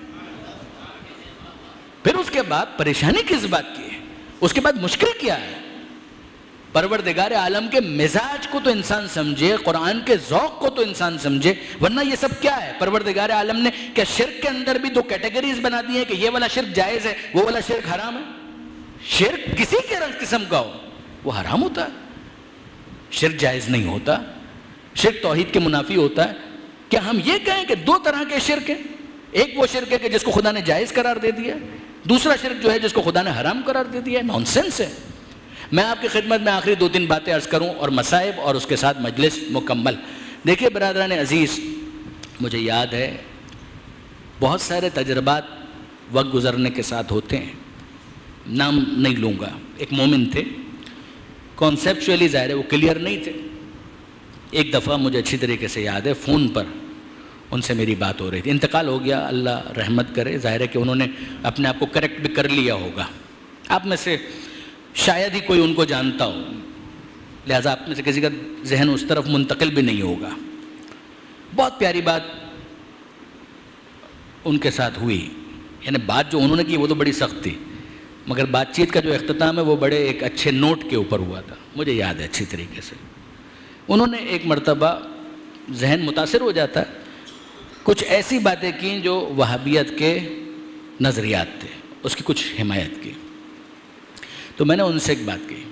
پھر اس کے بعد پریشانی کس بات کی ہے؟ اس کے بعد مشکل کیا ہے؟ پروردگار عالم کے مزاج کو تو انسان سمجھے، قرآن کے ذوق کو تو انسان سمجھے، ورنہ یہ سب کیا ہے؟ پروردگار عالم نے کیا شرک کے اندر بھی 2 کیٹیگریز بنا دی ہیں کہ یہ والا شرک جائز ہے، وہ والا شرک حرام ہے؟ شرک کسی کے قسم کا ہو وہ حرام ہوتا ہے، شرک جائز نہیں ہوتا. شرک توحید کے منافی ہوتا ہے. کیا ہم یہ کہیں کہ 2 طرح کے شرک ہیں؟ ایک وہ شرک ہے کہ جس کو خدا نے جائز قرار دے دیا، دوسرا شرک جو ہے جس کو خدا نے حرام قرار دے دیا ہے. نان سینس ہے. میں آپ کی خدمت میں آخری 2-3 باتیں عرض کروں اور مصائب اور اس کے ساتھ مجلس مکمل. دیکھیے برادران عزیز، مجھے یاد ہے بہت سارے تجربات وقت گزرنے کے ساتھ ہوتے ہیں، نام نہیں لوں گا. ایک مومن تھے، کانسیپچولی ظاہر ہے وہ کلیئر نہیں تھے. ایک دفعہ مجھے اچھی طریقے سے یاد ہے فون پر ان سے میری بات ہو رہی تھی. انتقال ہو گیا، اللہ رحمت کرے. ظاہر ہے کہ انہوں نے اپنے آپ کو کریکٹ بھی کر لیا ہوگا. آپ میں سے شاید ہی کوئی ان کو جانتا ہو، لہٰذا آپ میں سے کسی کا ذہن اس طرف منتقل بھی نہیں ہوگا. بہت پیاری بات ان کے ساتھ ہوئی، یعنی بات جو انہوں نے کی وہ تو بڑی سخت تھی. مگر بات چیت کا جو اختتام ہے وہ بڑے ایک اچھے نوٹ کے اوپر ہوا تھا، مجھے یاد ہے اچھی طریقے سے۔ انہوں نے ایک مرتبہ، ذہن متاثر ہو جاتا ہے، کچھ ایسی باتیں کیں جو وہابیت کے نظریات تھے، اس کی کچھ حمایت کی۔ تو میں نے ان سے ایک بات کی،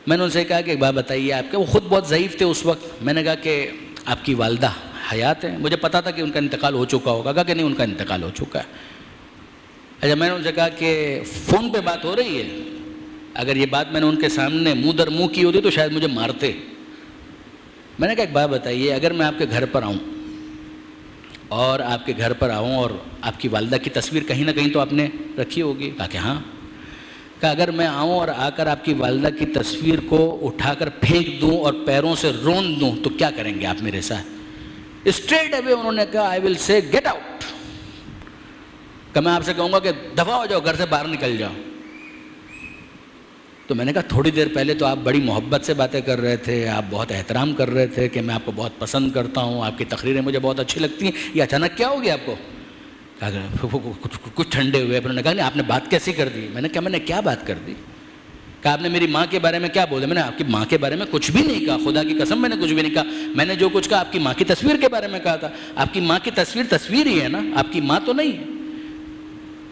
میں نے ان سے کہا کہ ایک بات بتائیے آپ کے، وہ خود بہت ضعیف تھے اس وقت۔ میں نے کہا کہ آپ کی والدہ حیات ہیں؟ مجھے پتا تھا کہ ان کا انتقال ہو چکا ہوگا۔ کہا کہ نہیں، ان کا انتقال ہو چکا ہے۔ اچھا، میں نے ان سے کہا کہ فون پہ بات ہو رہی ہے؟ اگر یہ بات میں نے ان کے سامنے منہ در منہ کی ہوتی تو شاید مجھے مارتے۔ میں نے کہا ایک بات بتائیے، اگر میں آپ کے گھر پر آؤں اور آپ کے گھر پر آؤں اور آپ کی والدہ کی تصویر کہیں نہ کہیں تو آپ نے رکھی ہوگی؟ کہا کہ ہاں۔ کہا اگر میں آؤں اور آ کر آپ کی والدہ کی تصویر کو اٹھا کر پھینک دوں اور پیروں سے روند دوں تو کیا کریں گے آپ میرے ساتھ؟ اسٹریٹ اوے انہوں نے کہا آئی ول سے گیٹ آؤٹ، کہ میں آپ سے کہوں گا کہ دفع ہو جاؤ، گھر سے باہر نکل جاؤ۔ تو میں نے کہا تھوڑی دیر پہلے تو آپ بڑی محبت سے باتیں کر رہے تھے، آپ بہت احترام کر رہے تھے کہ میں آپ کو بہت پسند کرتا ہوں، آپ کی تقریریں مجھے بہت اچھی لگتی ہیں، یہ اچانک کیا ہو گیا آپ کو؟ کچھ ٹھنڈے ہوئے۔ انہوں نے کہا نہیں، آپ نے بات کیسی کر دی؟ میں نے کہا میں نے کیا بات کر دی؟ کہ آپ نے میری ماں کے بارے میں کیا بولا؟ میں نے آپ کی ماں کے بارے میں کچھ بھی نہیں کہا، خدا کی قسم میں نے کچھ بھی نہیں کہا۔ میں نے جو کچھ کہا آپ کی ماں کی تصویر کے بارے میں کہا تھا۔ آپ کی ماں کی تصویر ہی ہے نا، آپ کی ماں تو نہیں ہے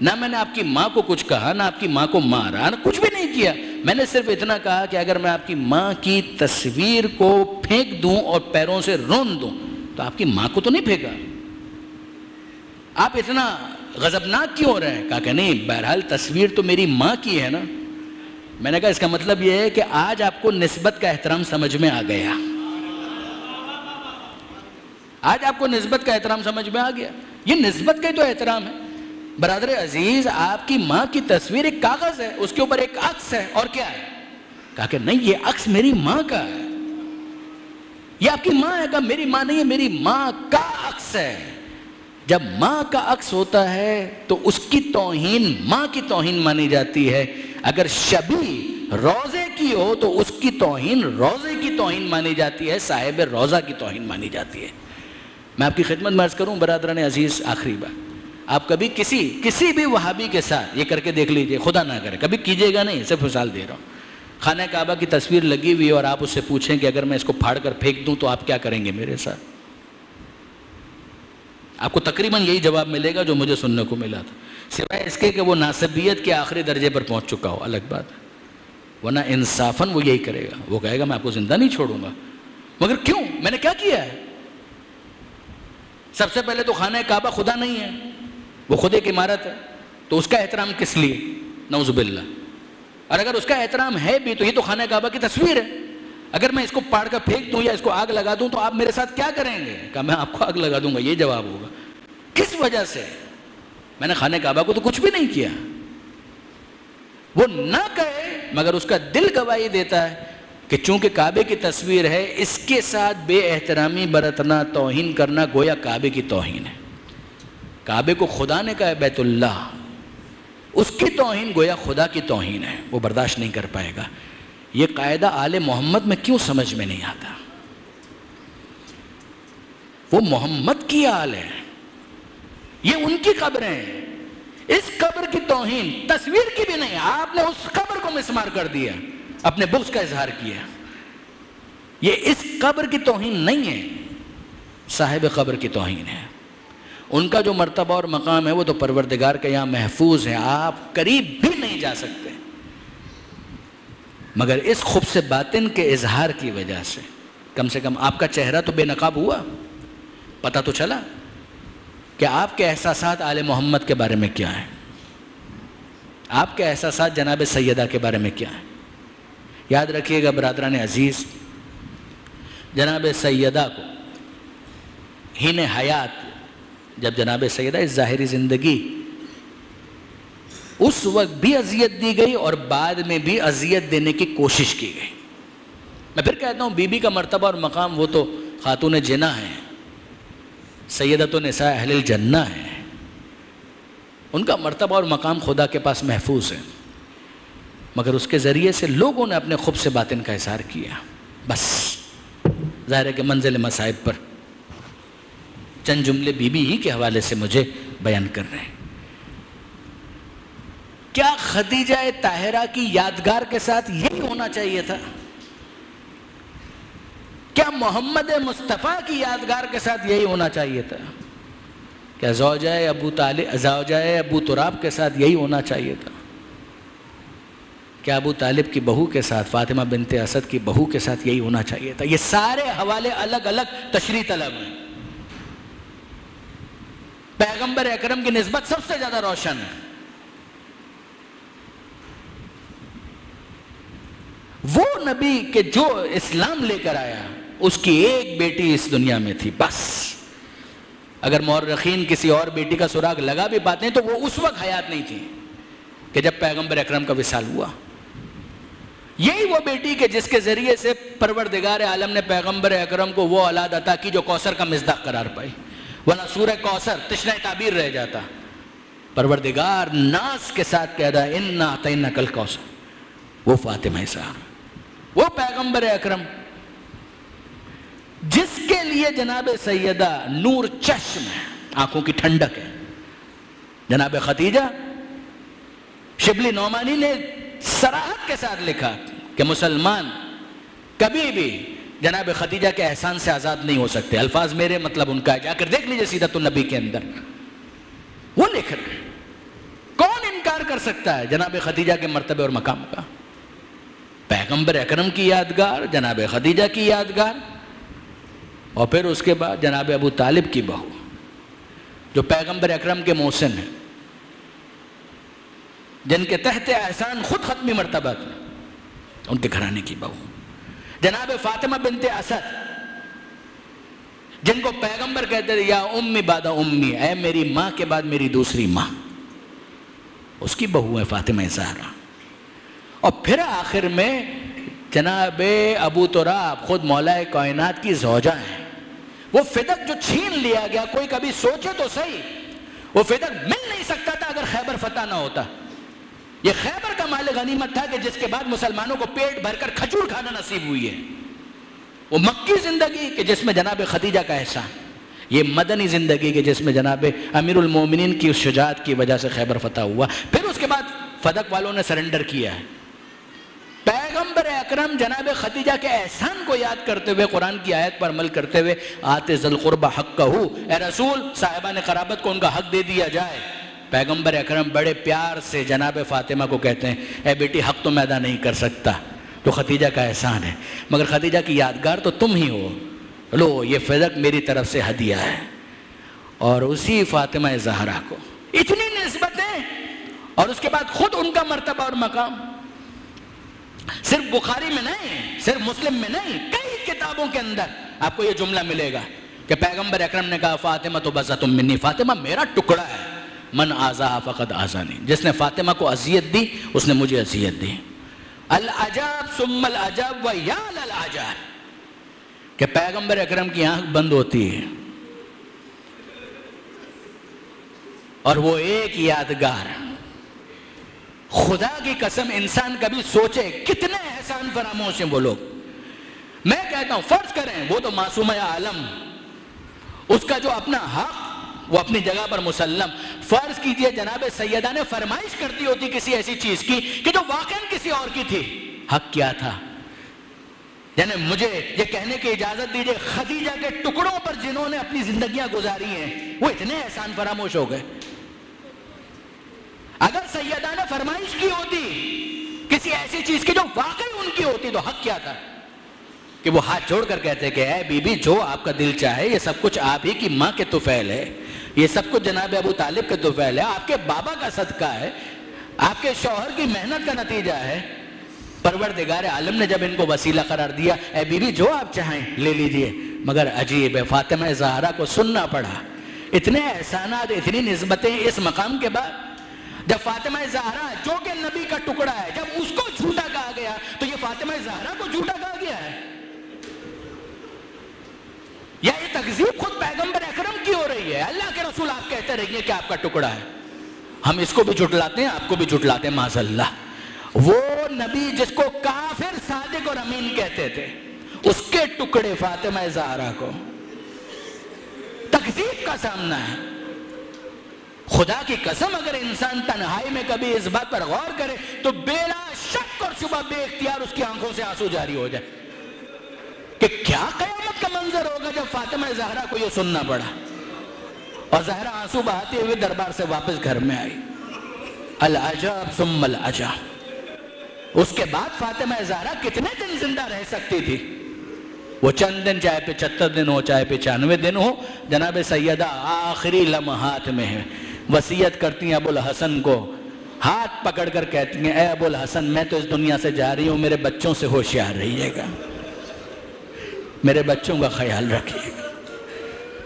نہ۔ میں نے آپ کی ماں کو کچھ کہا، نہ آپ کی ماں کو مارا، نہ کچھ بھی نہیں کیا۔ میں نے صرف اتنا کہا کہ اگر میں آپ کی ماں کی تصویر کو پھینک دوں اور پیروں سے روند دوں تو آپ کی ماں کو تو نہیں پھینکا۔ آپ اتنا غضبناک کیوں ہو رہے ہیں؟ کہا کہ نہیں، بہرحال تصویر تو میری ماں کی ہے نا۔ میں نے کہا اس کا مطلب یہ ہے کہ آج آپ کو نسبت کا احترام سمجھ میں آ گیا، آج آپ کو نسبت کا احترام سمجھ میں آ گیا۔ یہ نسبت کا ہی تو احترام ہے۔ برادر عزیز، آپ کی ماں کی تصویر ایک کاغذ ہے، اس کے اوپر ایک عکس ہے، اور کیا ہے؟ کہا کہ نہیں، یہ عکس میری ماں کا ہے، یہ آپ کی ماں ہے۔ کہا میری ماں نہیں ہے، میری ماں کا عکس ہے۔ جب ماں کا عکس ہوتا ہے تو اس کی توہین ماں کی توہین مانی جاتی ہے۔ اگر شبیہ روزے کی ہو تو اس کی توہین روزے کی توہین مانی جاتی ہے، صاحب روزہ کی توہین مانی جاتی ہے۔ میں آپ کی خدمت میں عرض کروں برادران عزیز، آخری بات، آپ کبھی کسی بھی وہابی کے ساتھ یہ کر کے دیکھ لیجئے، خدا نہ کرے کبھی کیجئے گا نہیں، صرف مثال دے رہا ہوں۔ خانہ کعبہ کی تصویر لگی ہوئی اور آپ اس سے پوچھیں کہ اگر میں اس کو پھاڑ کر پھینک دوں تو آپ کیا کریں گے میرے ساتھ؟ آپ کو تقریباً یہی جواب ملے گا جو مجھے سننے کو ملا تھا، سوائے اس کے کہ وہ ناسبیت کے آخری درجے پر پہنچ چکا ہو، الگ بات ہے، ورنہ انصافاً وہ یہی کرے گا، وہ کہے گا میں آپ کو زندہ نہیں چھوڑوں گا۔ مگر کیوں؟ میں نے کیا کیا ہے؟ سب سے پہلے تو خانہ کعبہ خدا نہیں ہے، وہ خود ایک عمارت ہے، تو اس کا احترام کس لیے؟ نعوذ باللہ۔ اور اگر اس کا احترام ہے بھی تو یہ تو خانہ کعبہ کی تصویر ہے، اگر میں اس کو پاڑ کر پھینک دوں یا اس کو آگ لگا دوں تو آپ میرے ساتھ کیا کریں گے؟ کہا میں آپ کو آگ لگا دوں گا، یہ جواب ہوگا۔ کس وجہ سے؟ میں نے خانہ کعبہ کو تو کچھ بھی نہیں کیا۔ وہ نہ کہے مگر اس کا دل گواہی دیتا ہے کہ چونکہ کعبے کی تصویر ہے، اس کے ساتھ بے احترامی برتنا، توہین کرنا گویا کعبے کی توہین ہے۔ کعبے کو خدا نے کہا ہے بیت اللہ، اس کی توہین گویا خدا کی توہین ہے، وہ برداشت نہیں کر پائے گا۔ یہ قاعدہ آل محمد میں کیوں سمجھ میں نہیں آتا؟ وہ محمد کی آل ہے، یہ ان کی قبریں ہیں، اس قبر کی توہین تصویر کی بھی نہیں، آپ نے اس قبر کو مسمار کر دیا، اپنے بغض کا اظہار کیا۔ یہ اس قبر کی توہین نہیں ہے، صاحب قبر کی توہین ہے۔ ان کا جو مرتبہ اور مقام ہے وہ تو پروردگار کے یہاں محفوظ ہے، آپ قریب بھی نہیں جا سکتے، مگر اس خبث باطن کے اظہار کی وجہ سے کم آپ کا چہرہ تو بے نقاب ہوا، پتہ تو چلا کہ آپ کے احساسات آل محمد کے بارے میں کیا ہیں، آپ کے احساسات جناب سیدہ کے بارے میں کیا ہیں۔ یاد رکھیے گا برادران عزیز، جناب سیدہ کو ہین حیات جب جناب سیدہ اس ظاہری زندگی اس وقت بھی اذیت دی گئی اور بعد میں بھی اذیت دینے کی کوشش کی گئی۔ میں پھر کہتا ہوں بی بی کا مرتبہ اور مقام وہ تو خاتون جنہ ہیں، سیدۃ النساء اہل الجنہ ہیں، ان کا مرتبہ اور مقام خدا کے پاس محفوظ ہے، مگر اس کے ذریعے سے لوگوں نے اپنے خبث باطن کا اظہار کیا۔ بس ظاہر ہے کہ منزل مصائب پر چند جملے بی بی ہی کے حوالے سے مجھے بیان کر رہے ہیں۔ کیا خدیجہ طاہرہ کی یادگار کے ساتھ یہی ہونا چاہیے تھا؟ کیا محمد مصطفیٰ کی یادگار کے ساتھ یہی ہونا چاہیے تھا؟ کیا زوجہ ابو تراب کے ساتھ یہی ہونا چاہیے تھا؟ کیا ابو طالب کی بہو کے ساتھ، فاطمہ بنت اسد کی بہو کے ساتھ یہی ہونا چاہیے تھا؟ یہ سارے حوالے الگ الگ تشریح طلب ہیں۔ پیغمبر اکرم کی نسبت سب سے زیادہ روشن ہے۔ وہ نبی کہ جو اسلام لے کر آیا، اس کی ایک بیٹی اس دنیا میں تھی بس۔ اگر مورخین کسی اور بیٹی کا سراغ لگا بھی پاتے ہیں تو وہ اس وقت حیات نہیں تھی کہ جب پیغمبر اکرم کا وصال ہوا۔ یہی وہ بیٹی کہ جس کے ذریعے سے پروردگار عالم نے پیغمبر اکرم کو وہ اولاد عطا کی جو کوثر کا مصداق قرار پائی، ورنہ سورہ کوثر تشنہ تعبیر رہ جاتا۔ پروردگار ناز کے ساتھ کہہ رہا ہے انا اعطیناک الکوثر، وہ فاطمہ زہرا، وہ پیغمبر اکرم جس کے لیے جناب سیدہ نور چشم ہے، آنکھوں کی ٹھنڈک ہے۔ جناب خدیجہ، شبلی نعمانی نے صراحت کے ساتھ لکھا کہ مسلمان کبھی بھی جناب خدیجہ کے احسان سے آزاد نہیں ہو سکتے۔ الفاظ میرے مطلب ان کا ہے، جا کر دیکھ لیجئے سیرت النبی کے اندر وہ لکھ رہے ہیں۔ کون انکار کر سکتا ہے جناب خدیجہ کے مرتبے اور مقام کا؟ پیغمبر اکرم کی یادگار، جناب خدیجہ کی یادگار، اور پھر اس کے بعد جناب ابو طالب کی بہو جو پیغمبر اکرم کے محسن ہیں، جن کے تحت احسان خود ختمی مرتبہ تھا، ان کے گھرانے کی بہو جناب فاطمہ بنت اسد، جن کو پیغمبر کہتے تھے یا امی بعد امی، اے میری ماں کے بعد میری دوسری ماں، اس کی بہو ہے فاطمہ زہرا۔ اور پھر آخر میں جناب ابو تراب خود مولا کائنات کی زوجہ ہیں۔ وہ فدق جو چھین لیا گیا، کوئی کبھی سوچے تو صحیح، وہ فدق مل نہیں سکتا تھا اگر خیبر فتح نہ ہوتا۔ یہ خیبر کا مال غنیمت تھا کہ جس کے بعد مسلمانوں کو پیٹ بھر کر کھجور کھانا نصیب ہوئی ہے۔ وہ مکی زندگی کہ جس میں جناب خدیجہ کا احسان، یہ مدنی زندگی کہ جس میں جناب امیر المومنین کی اس شجاعت کی وجہ سے خیبر فتح ہوا۔ پھر اس کے بعد فدق والوں نے سرنڈر کیا ہے۔ پیغمبر اکرم جناب خدیجہ کے احسان کو یاد کرتے ہوئے، قرآن کی آیت پر عمل کرتے ہوئے، آتے ذی القربى حقہ، اے رسول صاحبان قرابت کو ان کا حق دے دیا جائے۔ پیغمبر اکرم بڑے پیار سے جناب فاطمہ کو کہتے ہیں اے بیٹی حق تو میں ادا نہیں کر سکتا، تو خدیجہ کا احسان ہے، مگر خدیجہ کی یادگار تو تم ہی ہو، لو یہ فدق میری طرف سے ہدیہ ہے۔ اور اسی فاطمہ زہرا کو اتنی نسبتیں، اور اس کے بعد خود ان کا مرتبہ اور مقام صرف بخاری میں نہیں، صرف مسلم میں نہیں، کئی کتابوں کے اندر آپ کو یہ جملہ ملے گا کہ پیغمبر اکرم نے کہا فاطمہ تو بضعۃ منی، فاطمہ میرا ٹکڑا ہے، من آذاها فقد آذانی، جس نے فاطمہ کو اذیت دی اس نے مجھے اذیت دی۔ العجاب ثم العجاب و یا للعجاب، کہ پیغمبر اکرم کی آنکھ بند ہوتی ہے اور وہ ایک یادگار، خدا کی قسم انسان کبھی سوچے کتنے احسان فراموش ہیں وہ لوگ۔ میں کہتا ہوں فرض کریں وہ تو معصوم عالم، اس کا جو اپنا حق وہ اپنی جگہ پر مسلم، فرض کیجئے جناب سیدہ نے فرمائش کرتی ہوتی کسی ایسی چیز کی کہ جو واقعاً کسی اور کی تھی، حق کیا تھا؟ یعنی مجھے یہ کہنے کی اجازت دیجئے خدیجہ کے ٹکڑوں پر جنہوں نے اپنی زندگیاں گزاری ہیں وہ اتنے احسان فراموش ہو گئے۔ اگر سیدہ نے فرمائش کی ہوتی کسی ایسی چیز کی جو واقعی ان کی ہوتی تو حق کیا تھا کہ وہ ہاتھ جوڑ کر کہتے کہ اے بی بی جو آپ کا دل چاہے، یہ سب کچھ آپ ہی کی ماں کے طفیل ہے، یہ سب کچھ جناب ابو طالب کے طفیل ہے، آپ کے بابا کا صدقہ ہے، آپ کے شوہر کی محنت کا نتیجہ ہے۔ پروردگار عالم نے جب ان کو وسیلہ قرار دیا، اے بی بی جو آپ چاہیں لے لیجئے، مگر عجیب ہے فاطمہ زہرا کو سننا پڑا اتنے احسانات، اتنی نسبتیں اس مقام کے بعد۔ جب فاطمہ زہرا جو کہ نبی کا ٹکڑا ہے، جب اس کو جھوٹا کہا گیا تو یہ فاطمہ زہرا کو جھوٹا کہا گیا ہے، یا یہ تکذیب خود پیغمبر اکرم کی ہو رہی ہے؟ اللہ کے رسول آپ کہتے رہیے کہ آپ کا ٹکڑا ہے، ہم اس کو بھی جھٹلاتے ہیں، آپ کو بھی جھٹلاتے ہیں معاذ اللہ۔ وہ نبی جس کو کافر صادق اور امین کہتے تھے، اس کے ٹکڑے فاطمہ زہرا کو تکذیب کا سامنا ہے۔ خدا کی قسم اگر انسان تنہائی میں کبھی اس بات پر غور کرے تو بلا شک اور شبہ بے اختیار اس کی آنکھوں سے آنسو جاری ہو جائے کہ کیا قیامت کا منظر ہوگا جب فاطمہ زہرا کو یہ سننا پڑا اور زہرا آنسو بہاتے ہوئے دربار سے واپس گھر میں آئی. العجب ثم العجب. اس کے بعد فاطمہ زہرا کتنے دن زندہ رہ سکتی تھی؟ وہ چند دن، چاہے 75 دن ہو چاہے 95 دن ہو. جناب سیدہ آخری لمحات میں ہے، وصیت کرتی ہیں ابو الحسن کو، ہاتھ پکڑ کر کہتی ہیں اے ابو الحسن میں تو اس دنیا سے جا رہی ہوں، میرے بچوں سے ہوشیار رہیے گا، میرے بچوں کا خیال رکھیے گا.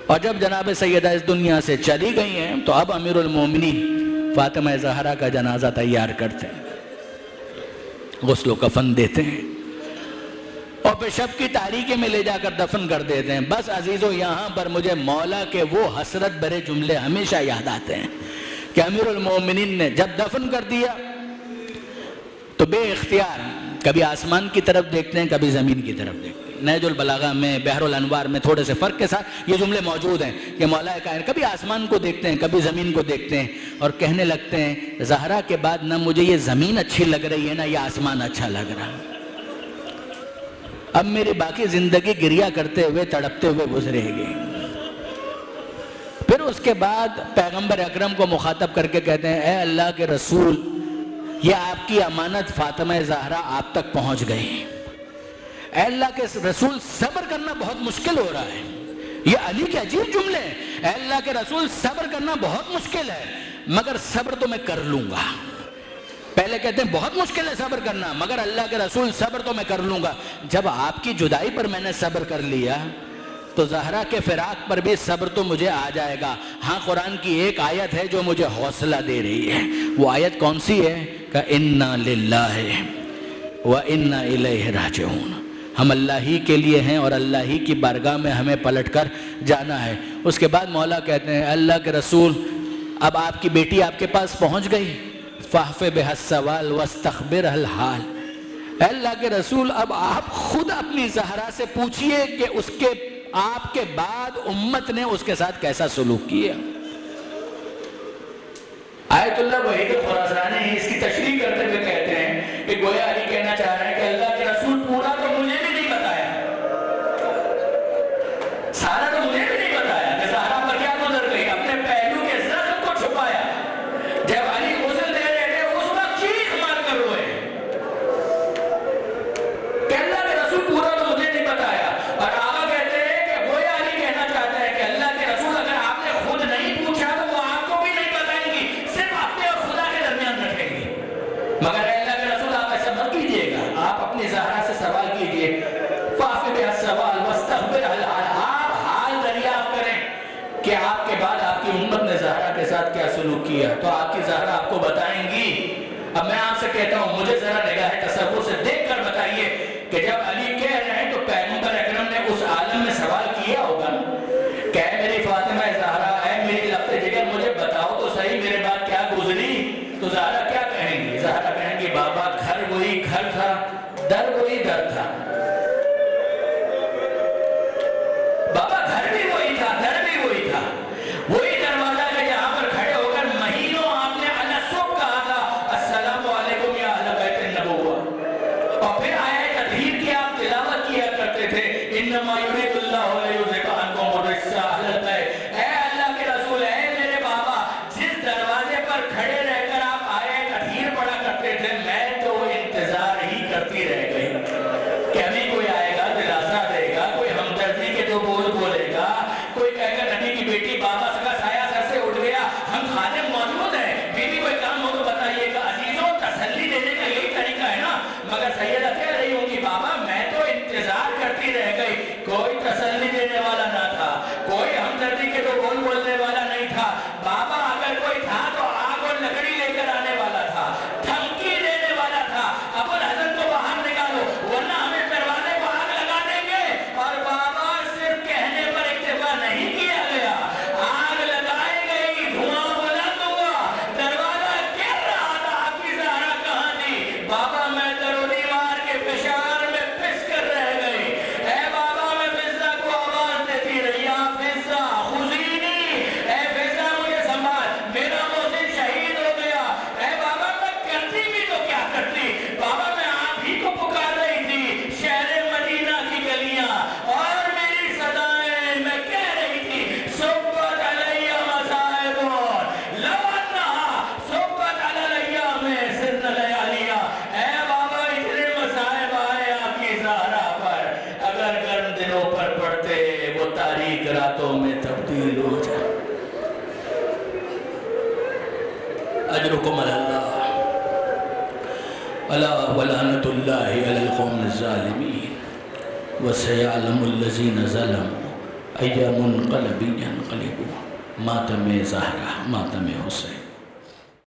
اور جب جناب سیدہ اس دنیا سے چلی گئی ہیں تو اب امیر المومنین فاطمہ زہرا کا جنازہ تیار کرتے ہیں، غسل و کفن دیتے ہیں اور پھر شب کی تاریکی میں لے جا کر دفن کر دیتے ہیں. بس عزیزو یہاں پر مجھے مولا کے وہ حسرت بھرے جملے ہمیشہ یاد آتے ہیں کہ امیر المومنین نے جب دفن کر دیا تو بے اختیار کبھی آسمان کی طرف دیکھتے ہیں کبھی زمین کی طرف دیکھتے ہیں. نہج البلاغہ میں، بحر الانوار میں تھوڑے سے فرق کے ساتھ یہ جملے موجود ہیں کہ مولا کائنات کبھی آسمان کو دیکھتے ہیں کبھی زمین کو دیکھتے ہیں اور کہنے لگتے ہیں زہرا کے بعد نہ مجھے یہ زمین اچھی لگ رہی ہے نہ یہ آسمان اچھا لگ رہا ہے، اب میری باقی زندگی گریہ کرتے ہوئے تڑپتے ہوئے گزرے گی. پھر اس کے بعد پیغمبر اکرم کو مخاطب کر کے کہتے ہیں اے اللہ کے رسول یہ آپ کی امانت فاطمہ زہرا آپ تک پہنچ گئی. اے اللہ کے رسول صبر کرنا بہت مشکل ہو رہا ہے. یہ علی کے عجیب جملے ہیں. اے اللہ کے رسول صبر کرنا بہت مشکل ہے مگر صبر تو میں کر لوں گا. پہلے کہتے ہیں بہت مشکل ہے صبر کرنا مگر اللہ کے رسول صبر تو میں کر لوں گا. جب آپ کی جدائی پر میں نے صبر کر لیا تو زہرا کے فراق پر بھی صبر تو مجھے آ جائے گا. ہاں قرآن کی ایک آیت ہے جو مجھے حوصلہ دے رہی ہے. وہ آیت کون سی ہے؟ کہ اِنَّا لِلَّهِ وَإِنَّا إِلَيْهِ رَاجِعُونَ. ہم اللہ ہی کے لیے ہیں اور اللہ ہی کی بارگاہ میں ہمیں پلٹ کر جانا ہے. اس کے بعد مولا کہتے ہیں اللہ کے رسول اب آپ کی بیٹی آپ کے پاس پہنچ گئی، فَاحْفِ بِهَا السَّوَالِ وَاسْتَخْبِرْهَا الْحَالِ. اے اللہ کے رسول اب آپ خود اپنی زہرا سے پوچھئے کہ اس کے آپ کے بعد امت نے اس کے ساتھ کیسا سلوک کیا. آیت اللہ وحید خراسانی اس کی تشریح کرتے ہوئے کہتے ہیں کہ گویا علی کہنا چاہ رہے ہیں کہ اللہ کے رسول پورا تو مجھے بھی نہیں بتایا، سارا تو مجھے بھی نہیں بتایا کہ زہرا پر کیا گزر گئی، اپنے پہلو کے زخم کو چھپایا. جب علی غسل دے رہے تھے اس وقت چیخ مار کر روئے کہ اللہ کے رسول پورا تو مجھے نہیں بتایا. اور آقا کہتے ہیں کہ گویا علی کہنا چاہتا ہے کہ اللہ کے رسول اگر آپ نے خود نہیں پوچھا تو وہ آپ کو بھی نہیں بتائیں گی، صرف اپنے اور خدا کے درمیان رکھیں گی. مگر اے اللہ کے رسول آپ ایسا مت کیجئے گا، آپ اپنی زہرا سے سوال کیجئے. فَاحْفِ بِهَا السَّوَالِ وَاسْتَخْبِرْهَا الْحَالِ. آپ حال دریافت کریں کہ آپ کے بعد آپ کی امت نے زہرا کے ساتھ کیا سلوک کیا تو آپ کی زہرا آپ کو بتائیں گی. اب میں آپ سے کہتا ہوں مجھے ذرا نگاہ تصور سے دیکھ کر بتائیے کہ جب علی کہہ رہے ہیں تو پیغمبر اکرم نے اس عالم میں سوال کیا ہوگا کہ اے میری فاطمہ زہرا، اے میری لبتے جگر مجھے بتاؤ تو صحیح میرے بعد کیا گزری. تو زہرا کیا کہیں گی؟ زہرا کہیں گی بابا گھر وہی گھر تھا، در وہی در تھا. بابا گھر بھی وہی تھا، در بھی وہی تھا. وہی دروازہ کہ جہاں پر کھڑے ہو کر مہینوں آپ نے الصبح کہا تھا السلام علیکم یا اہل بیت النبوہ، اور پھر آیا تطہیر کیا راتوں میں تبدیل ہو جائے. اجرکم علی اللہ الا ولعنۃ اللہ علی القوم الظالمین وسيعلم الذين ظلموا أي منقلب ينقلبون. ماتم زہرا، ماتم حسین.